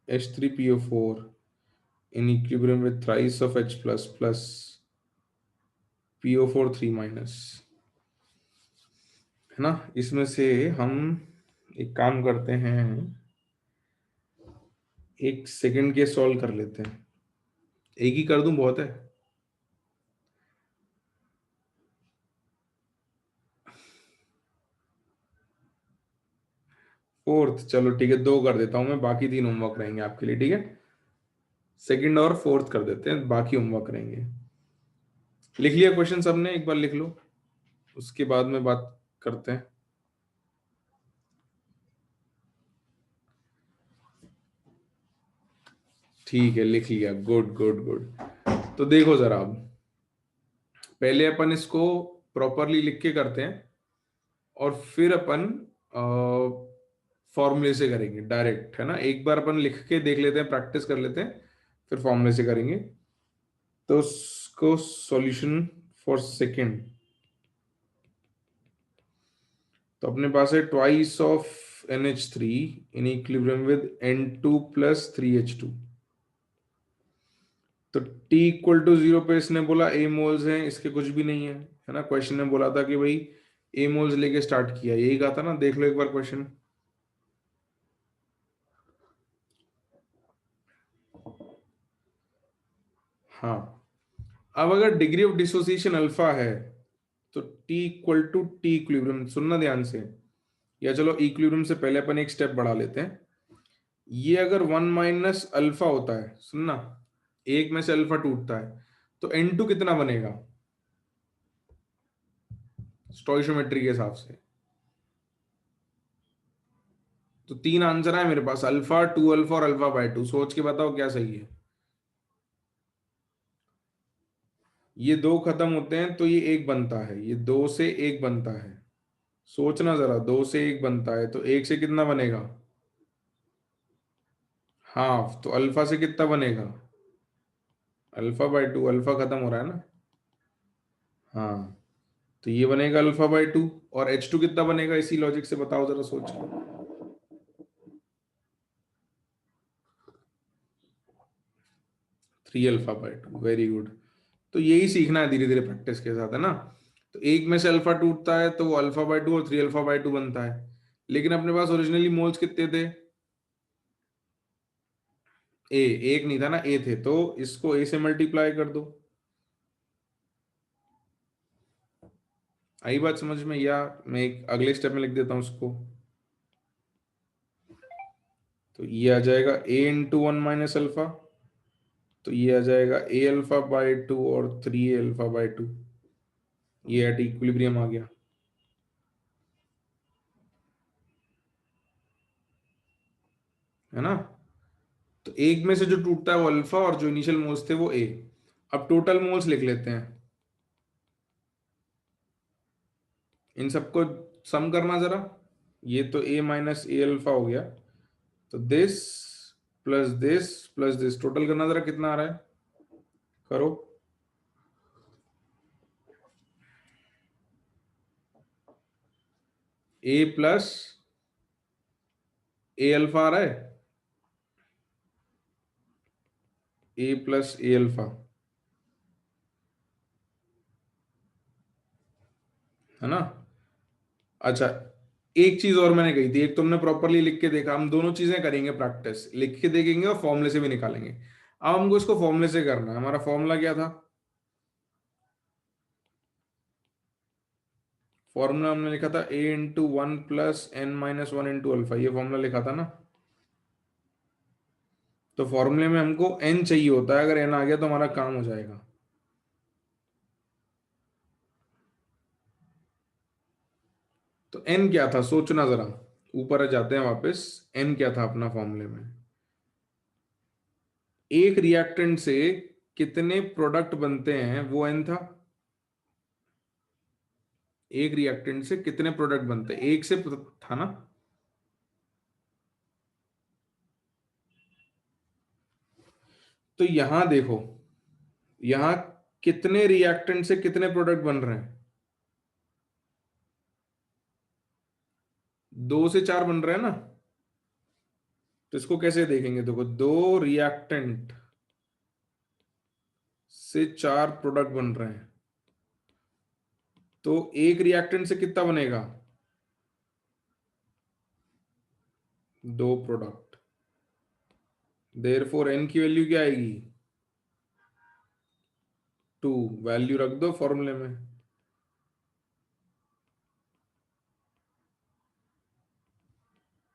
H3PO4 in equilibrium with thrice of H plus PO4 3 minus, है ना। इसमें से हम एक काम करते हैं, एक सेकंड के सॉल्व कर लेते हैं। एक ही कर दूं, बहुत है। फोर्थ, चलो ठीक है, दो कर देता हूं मैं, बाकी 3 होमवर्क रहेंगे आपके लिए, ठीक है। सेकंड और फोर्थ कर देते हैं, बाकी होमवर्क रहेंगे। लिख लिया क्वेश्चन सबने? एक बार लिख लो, उसके बाद में बात करते हैं। ठीक है, लिख लिया, गुड गुड गुड। तो देखो जरा, अब पहले अपन इसको प्रॉपरली लिख के करते हैं, और फिर अपन फॉर्मूले से करेंगे डायरेक्ट, है ना। एक बार अपन लिख के देख लेते हैं, प्रैक्टिस कर लेते हैं, फिर फॉर्मूले से करेंगे। तो उसको सॉल्यूशन फॉर सेकंड, तो अपने पास है twice of NH3 in equilibrium with N2 plus 3H2। तो T इक्वल टू 0 पे इसने बोला A मोल्स हैं, इसके कुछ भी नहीं है ना। क्वेश्चन ने बोला था कि भाई A मोल्स लेके स्टार्ट किया, यही कहा था ना। देख लो एक बार क्वेश्चन। हाँ, अब अगर डिग्री ऑफ डिसोसिएशन अल्फा है, तो T equal to T equilibrium, सुनना ध्यान से, या चलो इक्विलिब्रियम से पहले अपन एक स्टेप बढ़ा लेते हैं। ये अगर 1 - अल्फा होता है, सुनना, एक में से अल्फा टूटता है, तो N2 कितना बनेगा स्टोइशियोमेट्री के हिसाब से? तो 3 आंसर है मेरे पास, अल्फा, 2 अल्फा और अल्फा/2। सोच के बताओ क्या सही है। ये दो खत्म होते हैं तो ये एक बनता है, ये दो से एक बनता है। सोचना जरा, दो से एक बनता है तो एक से कितना बनेगा? हाफ। तो अल्फा से कितना बनेगा? अल्फा/2, अल्फा खत्म हो रहा है ना। हाँ, तो ये बनेगा अल्फा/2। और H2 कितना बनेगा इसी लॉजिक से, बताओ जरा सोच के। 3 अल्फा/2, वेरी गुड। तो यही सीखना है धीरे धीरे प्रैक्टिस के साथ, है ना। तो एक में से अल्फा टूटता है तो वो अल्फा/2 और 3 अल्फा/2 बनता है। लेकिन अपने पास ओरिजिनली मोल्स कितने थे? ए, एक नहीं था ना, ए थे, तो इसको ए से मल्टीप्लाई कर दो। आई बात समझ में? या मैं एक अगले स्टेप में लिख देता हूं उसको। तो ये आ जाएगा A × 1 - अल्फा। तो ये आ जाएगा A अल्फा/2 और 3 अल्फा/2। ये एट इक्विलिब्रियम आ गया, है ना। तो एक में से जो टूटता है वो अल्फा, और जो इनिशियल मोल्स थे वो ए। अब टोटल मोल्स लिख लेते हैं, इन सबको सम करना जरा। ये तो A - A अल्फा हो गया, तो दिस प्लस दिस टोटल करना जरा, कितना आ रहा है? करो। A + A अल्फा आ रहा है, A + A अल्फा, है ना। अच्छा, एक चीज और मैंने कही थी, एक तुमने प्रॉपरली लिख के देखा, हम दोनों चीजें करेंगे प्रैक्टिस, लिख के देखेंगे और फॉर्मूले से भी निकालेंगे। अब हमको इसको फॉर्मूले से करना है। हमारा फॉर्मूला क्या था? फॉर्मूला हमने लिखा था a into one plus N minus one into alpha, ये फॉर्मूला लिखा था ना। तो फॉर्मूले में हमको n चाहिए होता है, अगर n आ गया तो हमारा काम हो जाएगा। तो n क्या था सोचना जरा, ऊपर जाते हैं वापस। n क्या था अपना फॉर्मूले में? एक रिएक्टेंट से कितने प्रोडक्ट बनते हैं वो n था। एक रिएक्टेंट से कितने प्रोडक्ट बनते हैं, एक से था ना। तो यहां देखो, यहां कितने रिएक्टेंट से कितने प्रोडक्ट बन रहे हैं? दो से चार बन रहे हैं ना। तो इसको कैसे देखेंगे? देखो, दो रिएक्टेंट से चार प्रोडक्ट बन रहे हैं, तो एक रिएक्टेंट से कितना बनेगा? दो प्रोडक्ट। देयरफॉर n की वैल्यू क्या आएगी? टू। वैल्यू रख दो फॉर्मूले में।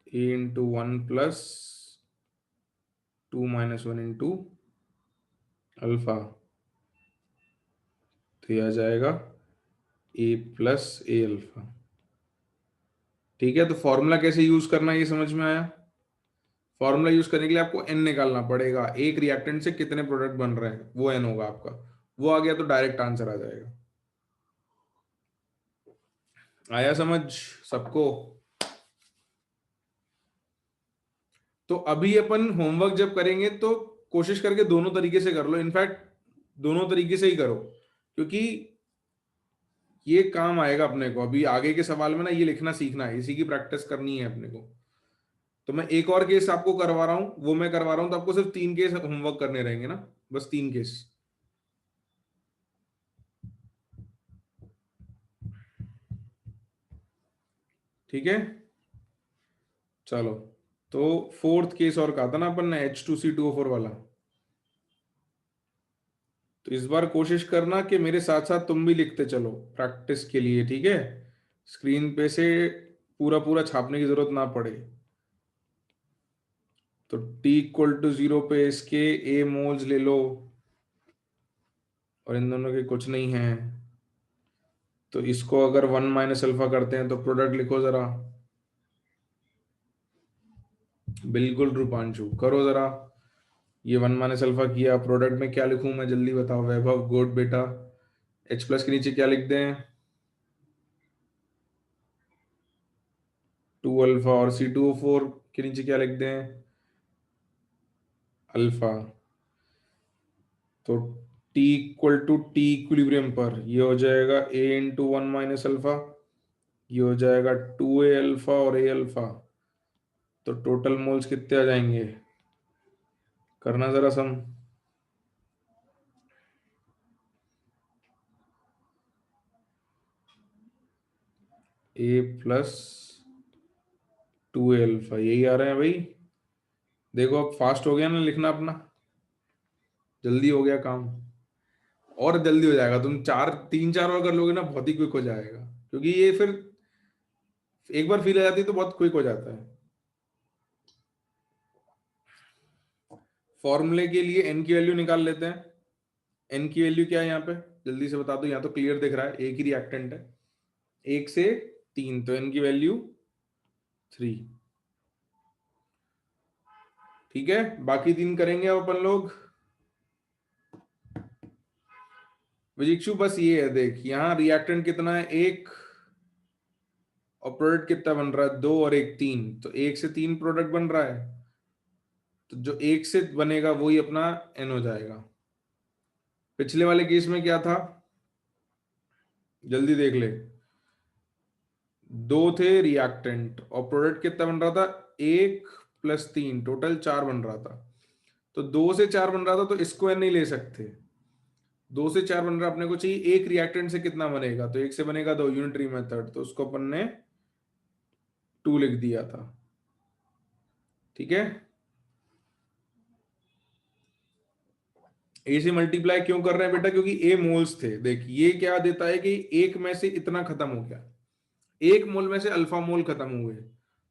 a into one plus two minus one into alpha, तो यह आ जाएगा a प्लस ए अल्फा। ठीक है, तो फॉर्मूला कैसे यूज करना है ये समझ में आया। फॉर्मूला यूज करने के लिए आपको n निकालना पड़ेगा, एक रिएक्टेंट से कितने प्रोडक्ट बन रहे हैं वो n होगा आपका। वो आ गया तो डायरेक्ट आंसर आ जाएगा। आया समझ सबको? तो अभी अपन होमवर्क जब करेंगे तो कोशिश करके दोनों तरीके से कर लो, इनफैक्ट दोनों तरीके से ही करो, क्योंकि ये काम आएगा अपने को। अभी आगे के सवाल में ना ये लिखना सीखना है, इसी की प्रैक्टिस करनी है अपने को। तो मैं एक और केस आपको करवा रहा हूं, वो मैं करवा रहा हूं, तो आपको सिर्फ तीन केस होमवर्क करने रहेंगे ना, बस तीन केस। ठीक है, चलो। तो फोर्थ केस और कहा था ना अपन ने, H2C2O4 वाला। तो इस बार कोशिश करना कि मेरे साथ साथ तुम भी लिखते चलो प्रैक्टिस के लिए, ठीक है। स्क्रीन पे से पूरा पूरा छापने की जरूरत ना पड़े। तो T इक्वल टू जीरो पे इसके A मोल्स ले लो, और इन दोनों के कुछ नहीं है। तो इसको अगर वन माइनस अल्फा करते हैं तो प्रोडक्ट लिखो जरा। बिल्कुल रूपांशु, करो जरा। ये वन माइनस अल्फा किया, प्रोडक्ट में क्या लिखूं मैं जल्दी बताओ वैभव। गुड बेटा। H प्लस के नीचे क्या लिख दें? टू अल्फा, और C2O4 के नीचे क्या लिख दें? अल्फा। तो T equal to T equilibrium पर ये हो जाएगा A into one minus alpha, ये हो जाएगा टू ए अल्फा और ए अल्फा। तो टोटल मोल्स कितने आ जाएंगे? करना जरा sum. A plus two A alpha, यही आ रहे हैं भाई। देखो अब फास्ट हो गया ना लिखना अपना, जल्दी हो गया काम। और जल्दी हो जाएगा, तुम चार तीन चार और कर लोगे ना, बहुत ही क्विक हो जाएगा। क्योंकि ये फिर एक बार फील आ जाती है तो बहुत क्विक हो जाता है। फॉर्मूले के लिए n की वैल्यू निकाल लेते हैं। n की वैल्यू क्या है यहाँ पे, जल्दी से बता दो। यहाँ तो क्लियर दिख रहा है, एक ही रिएक्टेंट है, एक से तीन, तो n की वैल्यू थ्री। ठीक है, बाकी तीन करेंगे अब अपन लोग। विजिक्षु बस ये है, देख यहाँ रिएक्टेंट कितना है, एक, और प्रोडक्ट कितना बन रहा है, दो और एक तीन, तो एक से तीन प्रोडक्ट बन रहा है। तो जो एक से बनेगा वही अपना n हो जाएगा। पिछले वाले केस में क्या था, जल्दी देख ले। दो थे रिएक्टेंट और प्रोडक्ट कितना बन रहा था, एक प्लस तीन, टोटल चार बन रहा था। तो दो से चार बन रहा था, तो इसको n नहीं ले सकते। दो से चार बन रहा अपने को चाहिए, एक रिएक्टेंट से कितना बनेगा, तो एक से बनेगा दो, यूनिटरी मेथड, तो उसको अपन ने 2 लिख दिया था। ठीक है, ए से मल्टीप्लाई क्यों कर रहे हैं बेटा? क्योंकि ए मोल्स थे। देख ये क्या देता है कि एक में से इतना खत्म हो गया, एक मोल में से अल्फा मोल खत्म हुए।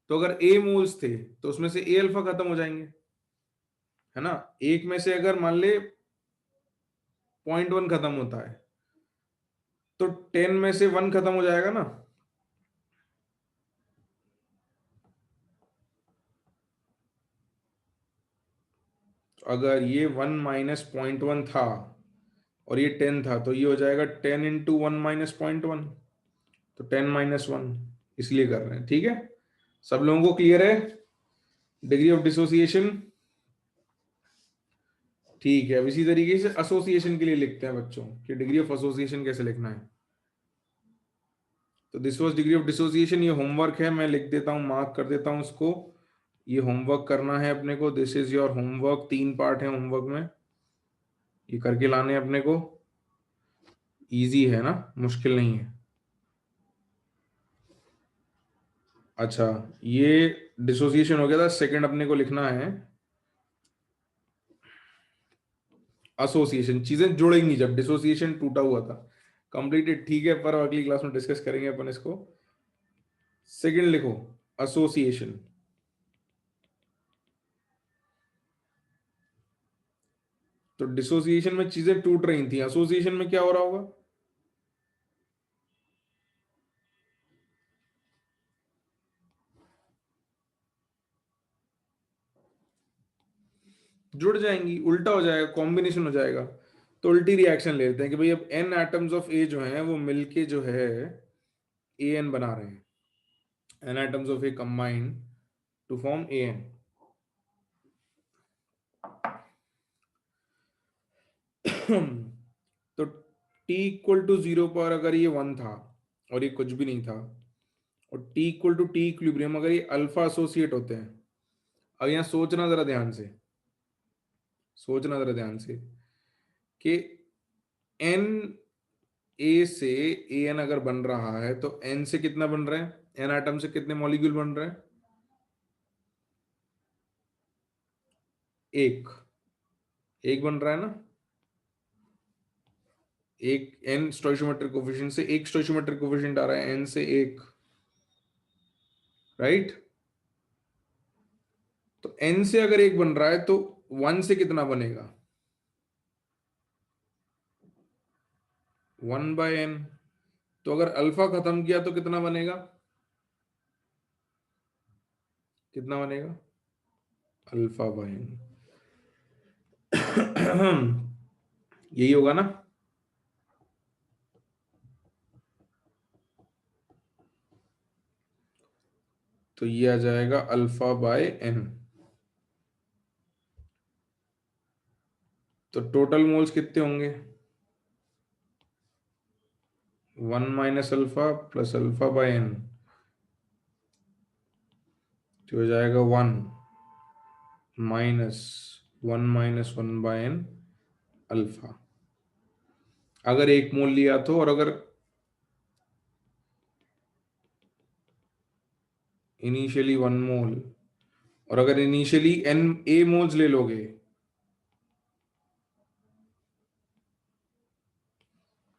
तो अगर ए मोल्स थे तो उसमें से ए अल्फा खत्म हो जाएंगे, है ना। एक में से अगर मान ले 0.1 खत्म होता है तो 10 में से 1 खत्म हो जाएगा ना। अगर ये 1 माइनस 0.1 था और ये 10 था तो ये हो जाएगा 10 इंटू 1 माइनस 0.1, तो 10 माइनस 1, इसलिए कर रहे हैं। ठीक है, सब लोगों को क्लियर है डिग्री ऑफ डिसोसिएशन? ठीक है, अब इसी तरीके से एसोसिएशन के लिए लिखते हैं बच्चों कि डिग्री ऑफ एसोसिएशन कैसे लिखना है। तो this was degree of dissociation. ये होमवर्क है, मैं लिख देता हूँ, मार्क कर देता हूँ उसको। ये होमवर्क करना है अपने को, this is your homework. 3 part है होमवर्क में, ये करके लाने हैं अपने को। इजी है ना, मुश्किल नहीं है। अच्छा, ये डिसोसिएशन हो गया था। सेकंड अपने को लिखना है एसोसिएशन। चीजें जुड़ेंगी जब डिसोसिएशन टूटा हुआ था, कंप्लीटेड। ठीक है, पर अगली क्लास में डिस्कस करेंगे अपन इसको। सेकंड लिखो एसोसिएशन। तो डिसोसिएशन में चीजें टूट रही थी, एसोसिएशन में क्या हो रहा होगा? जुड़ जाएंगी, उल्टा हो जाएगा, कॉम्बिनेशन हो जाएगा। तो उल्टी रिएक्शन ले लेते हैं कि भाई अब एन एटम्स ऑफ ए जो हैं वो मिलके जो है ए एन बना रहे हैं। N atoms of A combine to form A N. तो t इक्वल टू 0 पर अगर ये 1 था और ये कुछ भी नहीं था, और t equal to T equilibrium अगर ये अल्फा एसोसिएट होते हैं। अब यहाँ सोचना जरा ध्यान से, सोचना जरा ध्यान से कि एन ए से ए एन अगर बन रहा है तो एन से कितना बन रहा है? एन एटम से कितने मॉलिक्यूल बन रहे हैं? एक, एक बन रहा है ना। एक एन स्टोइचोमेट्रिक कोफिशिएंट से एक स्टोइचोमेट्रिक कोफिशिएंट आ रहा है, एन से एक, राइट। तो एन से अगर एक बन रहा है तो 1 से कितना बनेगा? 1/n। तो अगर अल्फा खत्म किया तो कितना बनेगा? कितना बनेगा? अल्फा/n। यही होगा ना। तो ये आ जाएगा अल्फा/n। तो टोटल मोल्स कितने होंगे? 1 माइनस अल्फा प्लस अल्फा/n, तो हो जाएगा 1 माइनस 1 - 1/n अल्फा। अगर एक मोल लिया तो, और अगर इनिशियली 1 मोल, और अगर इनिशियली n a मोल्स ले लोगे,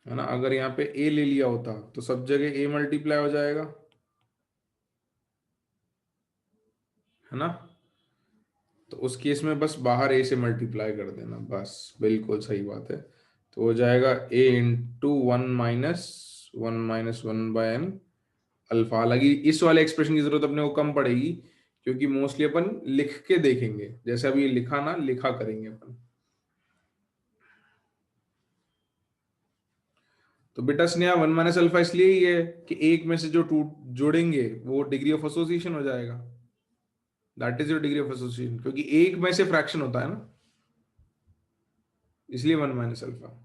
है ना। अगर यहाँ पे a ले लिया होता तो सब जगह a मल्टीप्लाई हो जाएगा, है ना। तो उस केस में बस बाहर a से मल्टीप्लाई कर देना, बस बिल्कुल सही बात है। तो हो जाएगा a इंटू 1 - 1 - 1/n अल्फा। हालांकि इस वाले एक्सप्रेशन की जरूरत अपने को कम पड़ेगी, क्योंकि मोस्टली अपन लिख के देखेंगे, जैसे अभी लिखा ना, लिखा करेंगे अपन। तो बेटा स्नेहा 1 माइनस अल्फा इसलिए ही है कि एक में से जो टूट जोड़ेंगे वो डिग्री ऑफ एसोसिएशन हो जाएगा। That is your degree of association, क्योंकि एक में से फ्रैक्शन होता है ना, इसलिए 1 माइनस अल्फा।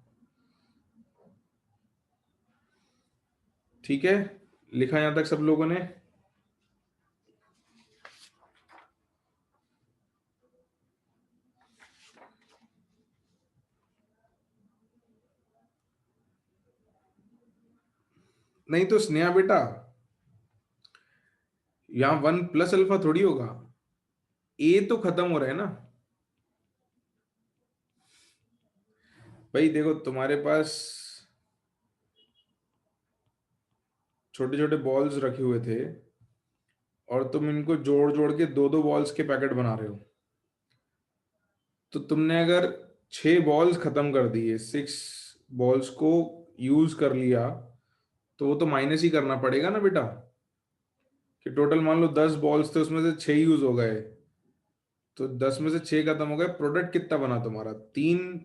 ठीक है, लिखा यहां तक सब लोगों ने? नहीं तो स्नेहा बेटा, यहाँ 1 + अल्फा थोड़ी होगा, ए तो खत्म हो रहा है ना भाई। देखो तुम्हारे पास छोटे छोटे बॉल्स रखे हुए थे और तुम इनको जोड़ जोड़ के दो दो बॉल्स के पैकेट बना रहे हो। तो तुमने अगर 6 बॉल्स खत्म कर दिए, 6 बॉल्स को यूज कर लिया, तो वो तो माइनस ही करना पड़ेगा ना बेटा। कि टोटल मान लो 10 बॉल्स थे, उसमें से 6 यूज हो गए, तो 10 में से 6 खत्म हो गए। प्रोडक्ट कितना बना तुम्हारा? 3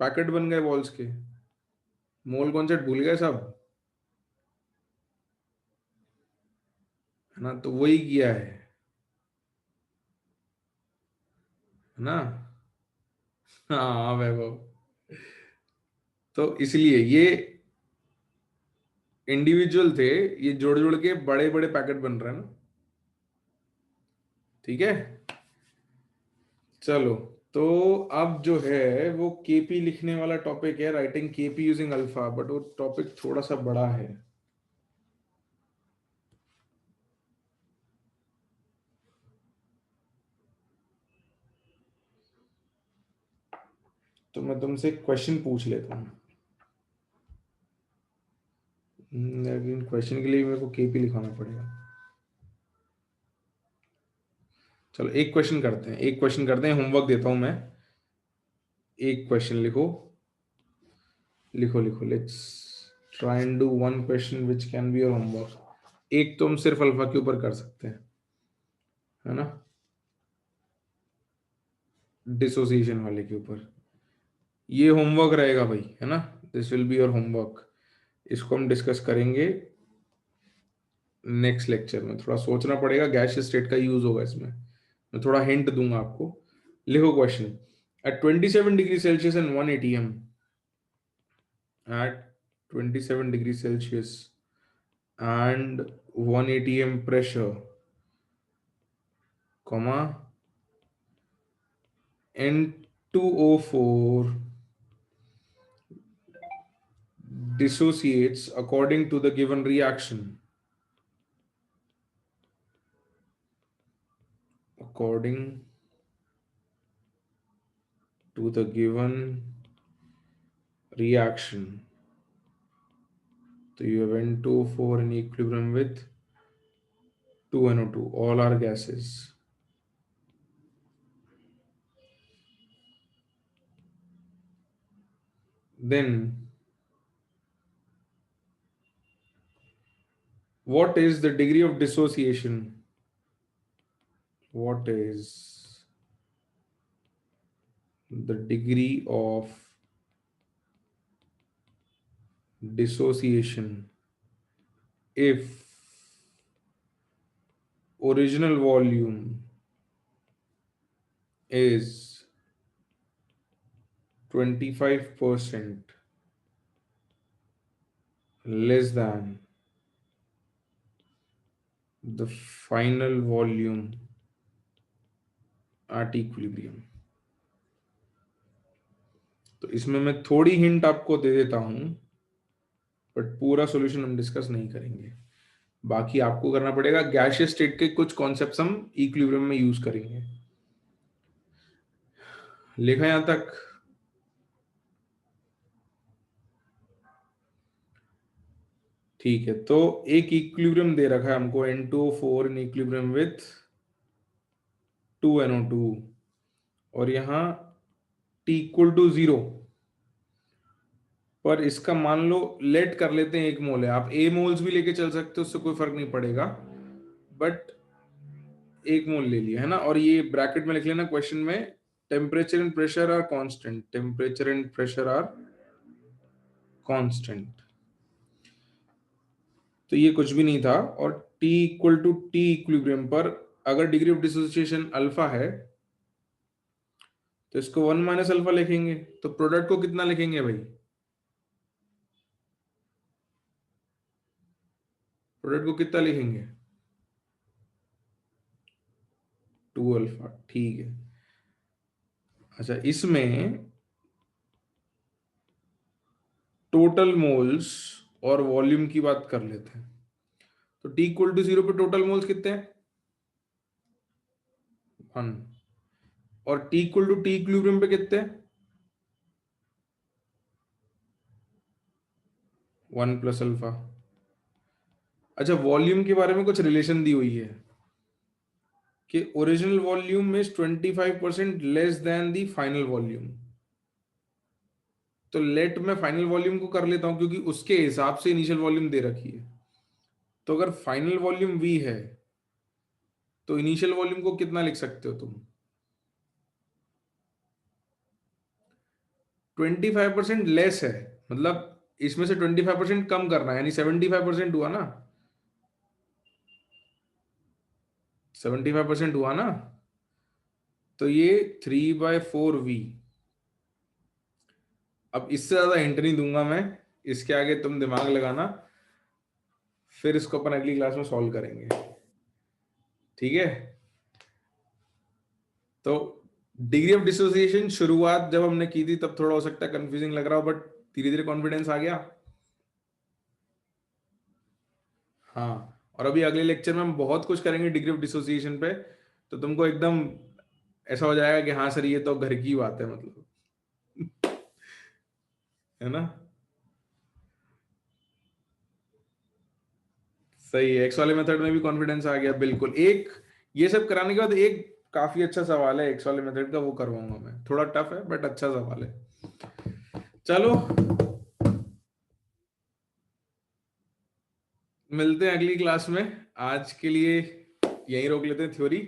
पैकेट बन गए बॉल्स के। मोल कॉन्सेप्ट भूल गए सब, है ना? तो वही किया है ना? हाँ वैभव, तो इसलिए ये इंडिविजुअल थे, ये जोड़ जोड़ के बड़े बड़े पैकेट बन रहे हैं ना। ठीक है, चलो। तो अब जो है वो केपी लिखने वाला टॉपिक है, writing KP using alpha, but वो टॉपिक थोड़ा सा बड़ा है। तो मैं तुमसे एक क्वेश्चन पूछ लेता हूँ, लेकिन क्वेश्चन के लिए मेरे को केपी लिखाना पड़ेगा। चलो एक क्वेश्चन करते हैं, होमवर्क देता हूं मैं। एक क्वेश्चन लिखो, लिखो लिखो, let's try and do one question which can be your homework. एक तो हम सिर्फ अल्फा के ऊपर कर सकते हैं, है ना, डिसोसिएशन वाले के ऊपर। ये होमवर्क रहेगा भाई, है ना, this will be your homework. इसको हम डिस्कस करेंगे नेक्स्ट लेक्चर में। थोड़ा सोचना पड़ेगा, गैसियस स्टेट का यूज होगा इसमें, मैं थोड़ा हिंट दूंगा आपको। लिखो question. At 27 degree Celsius and 1 atm, at 27 degrees Celsius and 1 atm pressure, comma, N2O4 dissociates according to the given reaction. According to the given reaction. So you have N2O4 in equilibrium with 2NO2, all are gases. Then, what is the degree of dissociation? What is the degree of dissociation if original volume is 25% less than the final volume at equilibrium? तो इसमें मैं थोड़ी हिंट आपको दे देता हूं, बट पूरा सॉल्यूशन हम डिस्कस नहीं करेंगे। बाकी आपको करना पड़ेगा, गैसियस स्टेट के कुछ कॉन्सेप्ट्स हम इक्विलिब्रियम में यूज करेंगे। लिखा यहां तक? ठीक है, तो एक इक्विलिब्रियम दे रखा है हमको, N2O4 in equilibrium with 2NO2, और यहाँ T = 0 पर इसका मान लो लेट कर लेते हैं 1 मोल है। आप ए मोल्स भी लेके चल सकते हो, उससे कोई फर्क नहीं पड़ेगा, बट 1 मोल ले लिया है ना। और ये ब्रैकेट में लिख लेना क्वेश्चन में, temperature and pressure are constant, temperature and pressure are constant. तो ये कुछ भी नहीं था। और T इक्विलिब्रियम पर अगर डिग्री ऑफ डिसोसिएशन अल्फा है, तो इसको 1 - अल्फा लिखेंगे। तो प्रोडक्ट को कितना लिखेंगे भाई? प्रोडक्ट को कितना लिखेंगे? 2 अल्फा, ठीक है। अच्छा, इसमें टोटल मोल्स और वॉल्यूम की बात कर लेते हैं। तो T = 0 पे टोटल मोल्स कितने हैं? 1। और T equal to T equilibrium पे कितने? 1 प्लस अल्फा। अच्छा, वॉल्यूम के बारे में कुछ रिलेशन दी हुई है कि original volume is 25% less than the final volume. तो लेट मैं फाइनल वॉल्यूम को कर लेता हूं क्योंकि उसके हिसाब से इनिशियल वॉल्यूम दे रखी है। तो अगर फाइनल वॉल्यूम v है तो इनिशियल वॉल्यूम को कितना लिख सकते हो तुम? 25% लेस है, मतलब इसमें से 25% कम करना है, यानी 75% हुआ ना। 75% हुआ ना। तो ये 3/4v। अब इससे ज्यादा हिंट नहीं दूंगा मैं, इसके आगे तुम दिमाग लगाना, फिर इसको अपन अगली क्लास में सॉल्व करेंगे। ठीक है। तो डिग्री ऑफ डिसोसिएशन शुरुआत जब हमने की थी तब थोड़ा हो सकता है कंफ्यूजिंग लग रहा हो, बट धीरे धीरे कॉन्फिडेंस आ गया। हाँ, और अभी अगले लेक्चर में हम बहुत कुछ करेंगे डिग्री ऑफ डिसोसिएशन पे, तो तुमको एकदम ऐसा हो जाएगा कि हाँ सर ये तो घर की बात है, मतलब है ना। सही है, एक्स वाले मेथड में भी कॉन्फिडेंस आ गया बिल्कुल। एक ये सब कराने के बाद एक काफी अच्छा सवाल है एक्स वाले मेथड का, वो करवाऊंगा मैं, थोड़ा टफ है बट अच्छा सवाल है। चलो, मिलते हैं अगली क्लास में। आज के लिए यहीं रोक लेते हैं थ्योरी,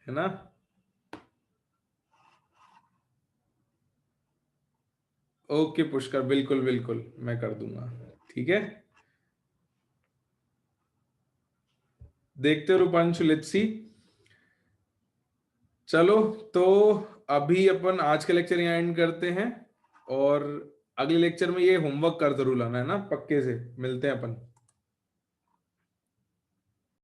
है ना। ओके पुष्कर, बिल्कुल बिल्कुल मैं कर दूंगा। ठीक है, देखते हो रूपांशु, लेट्स सी। चलो, तो अभी अपन आज का लेक्चर यहाँ एंड करते हैं, और अगले लेक्चर में ये होमवर्क कर जरूर लाना, है ना, पक्के से। मिलते हैं अपन।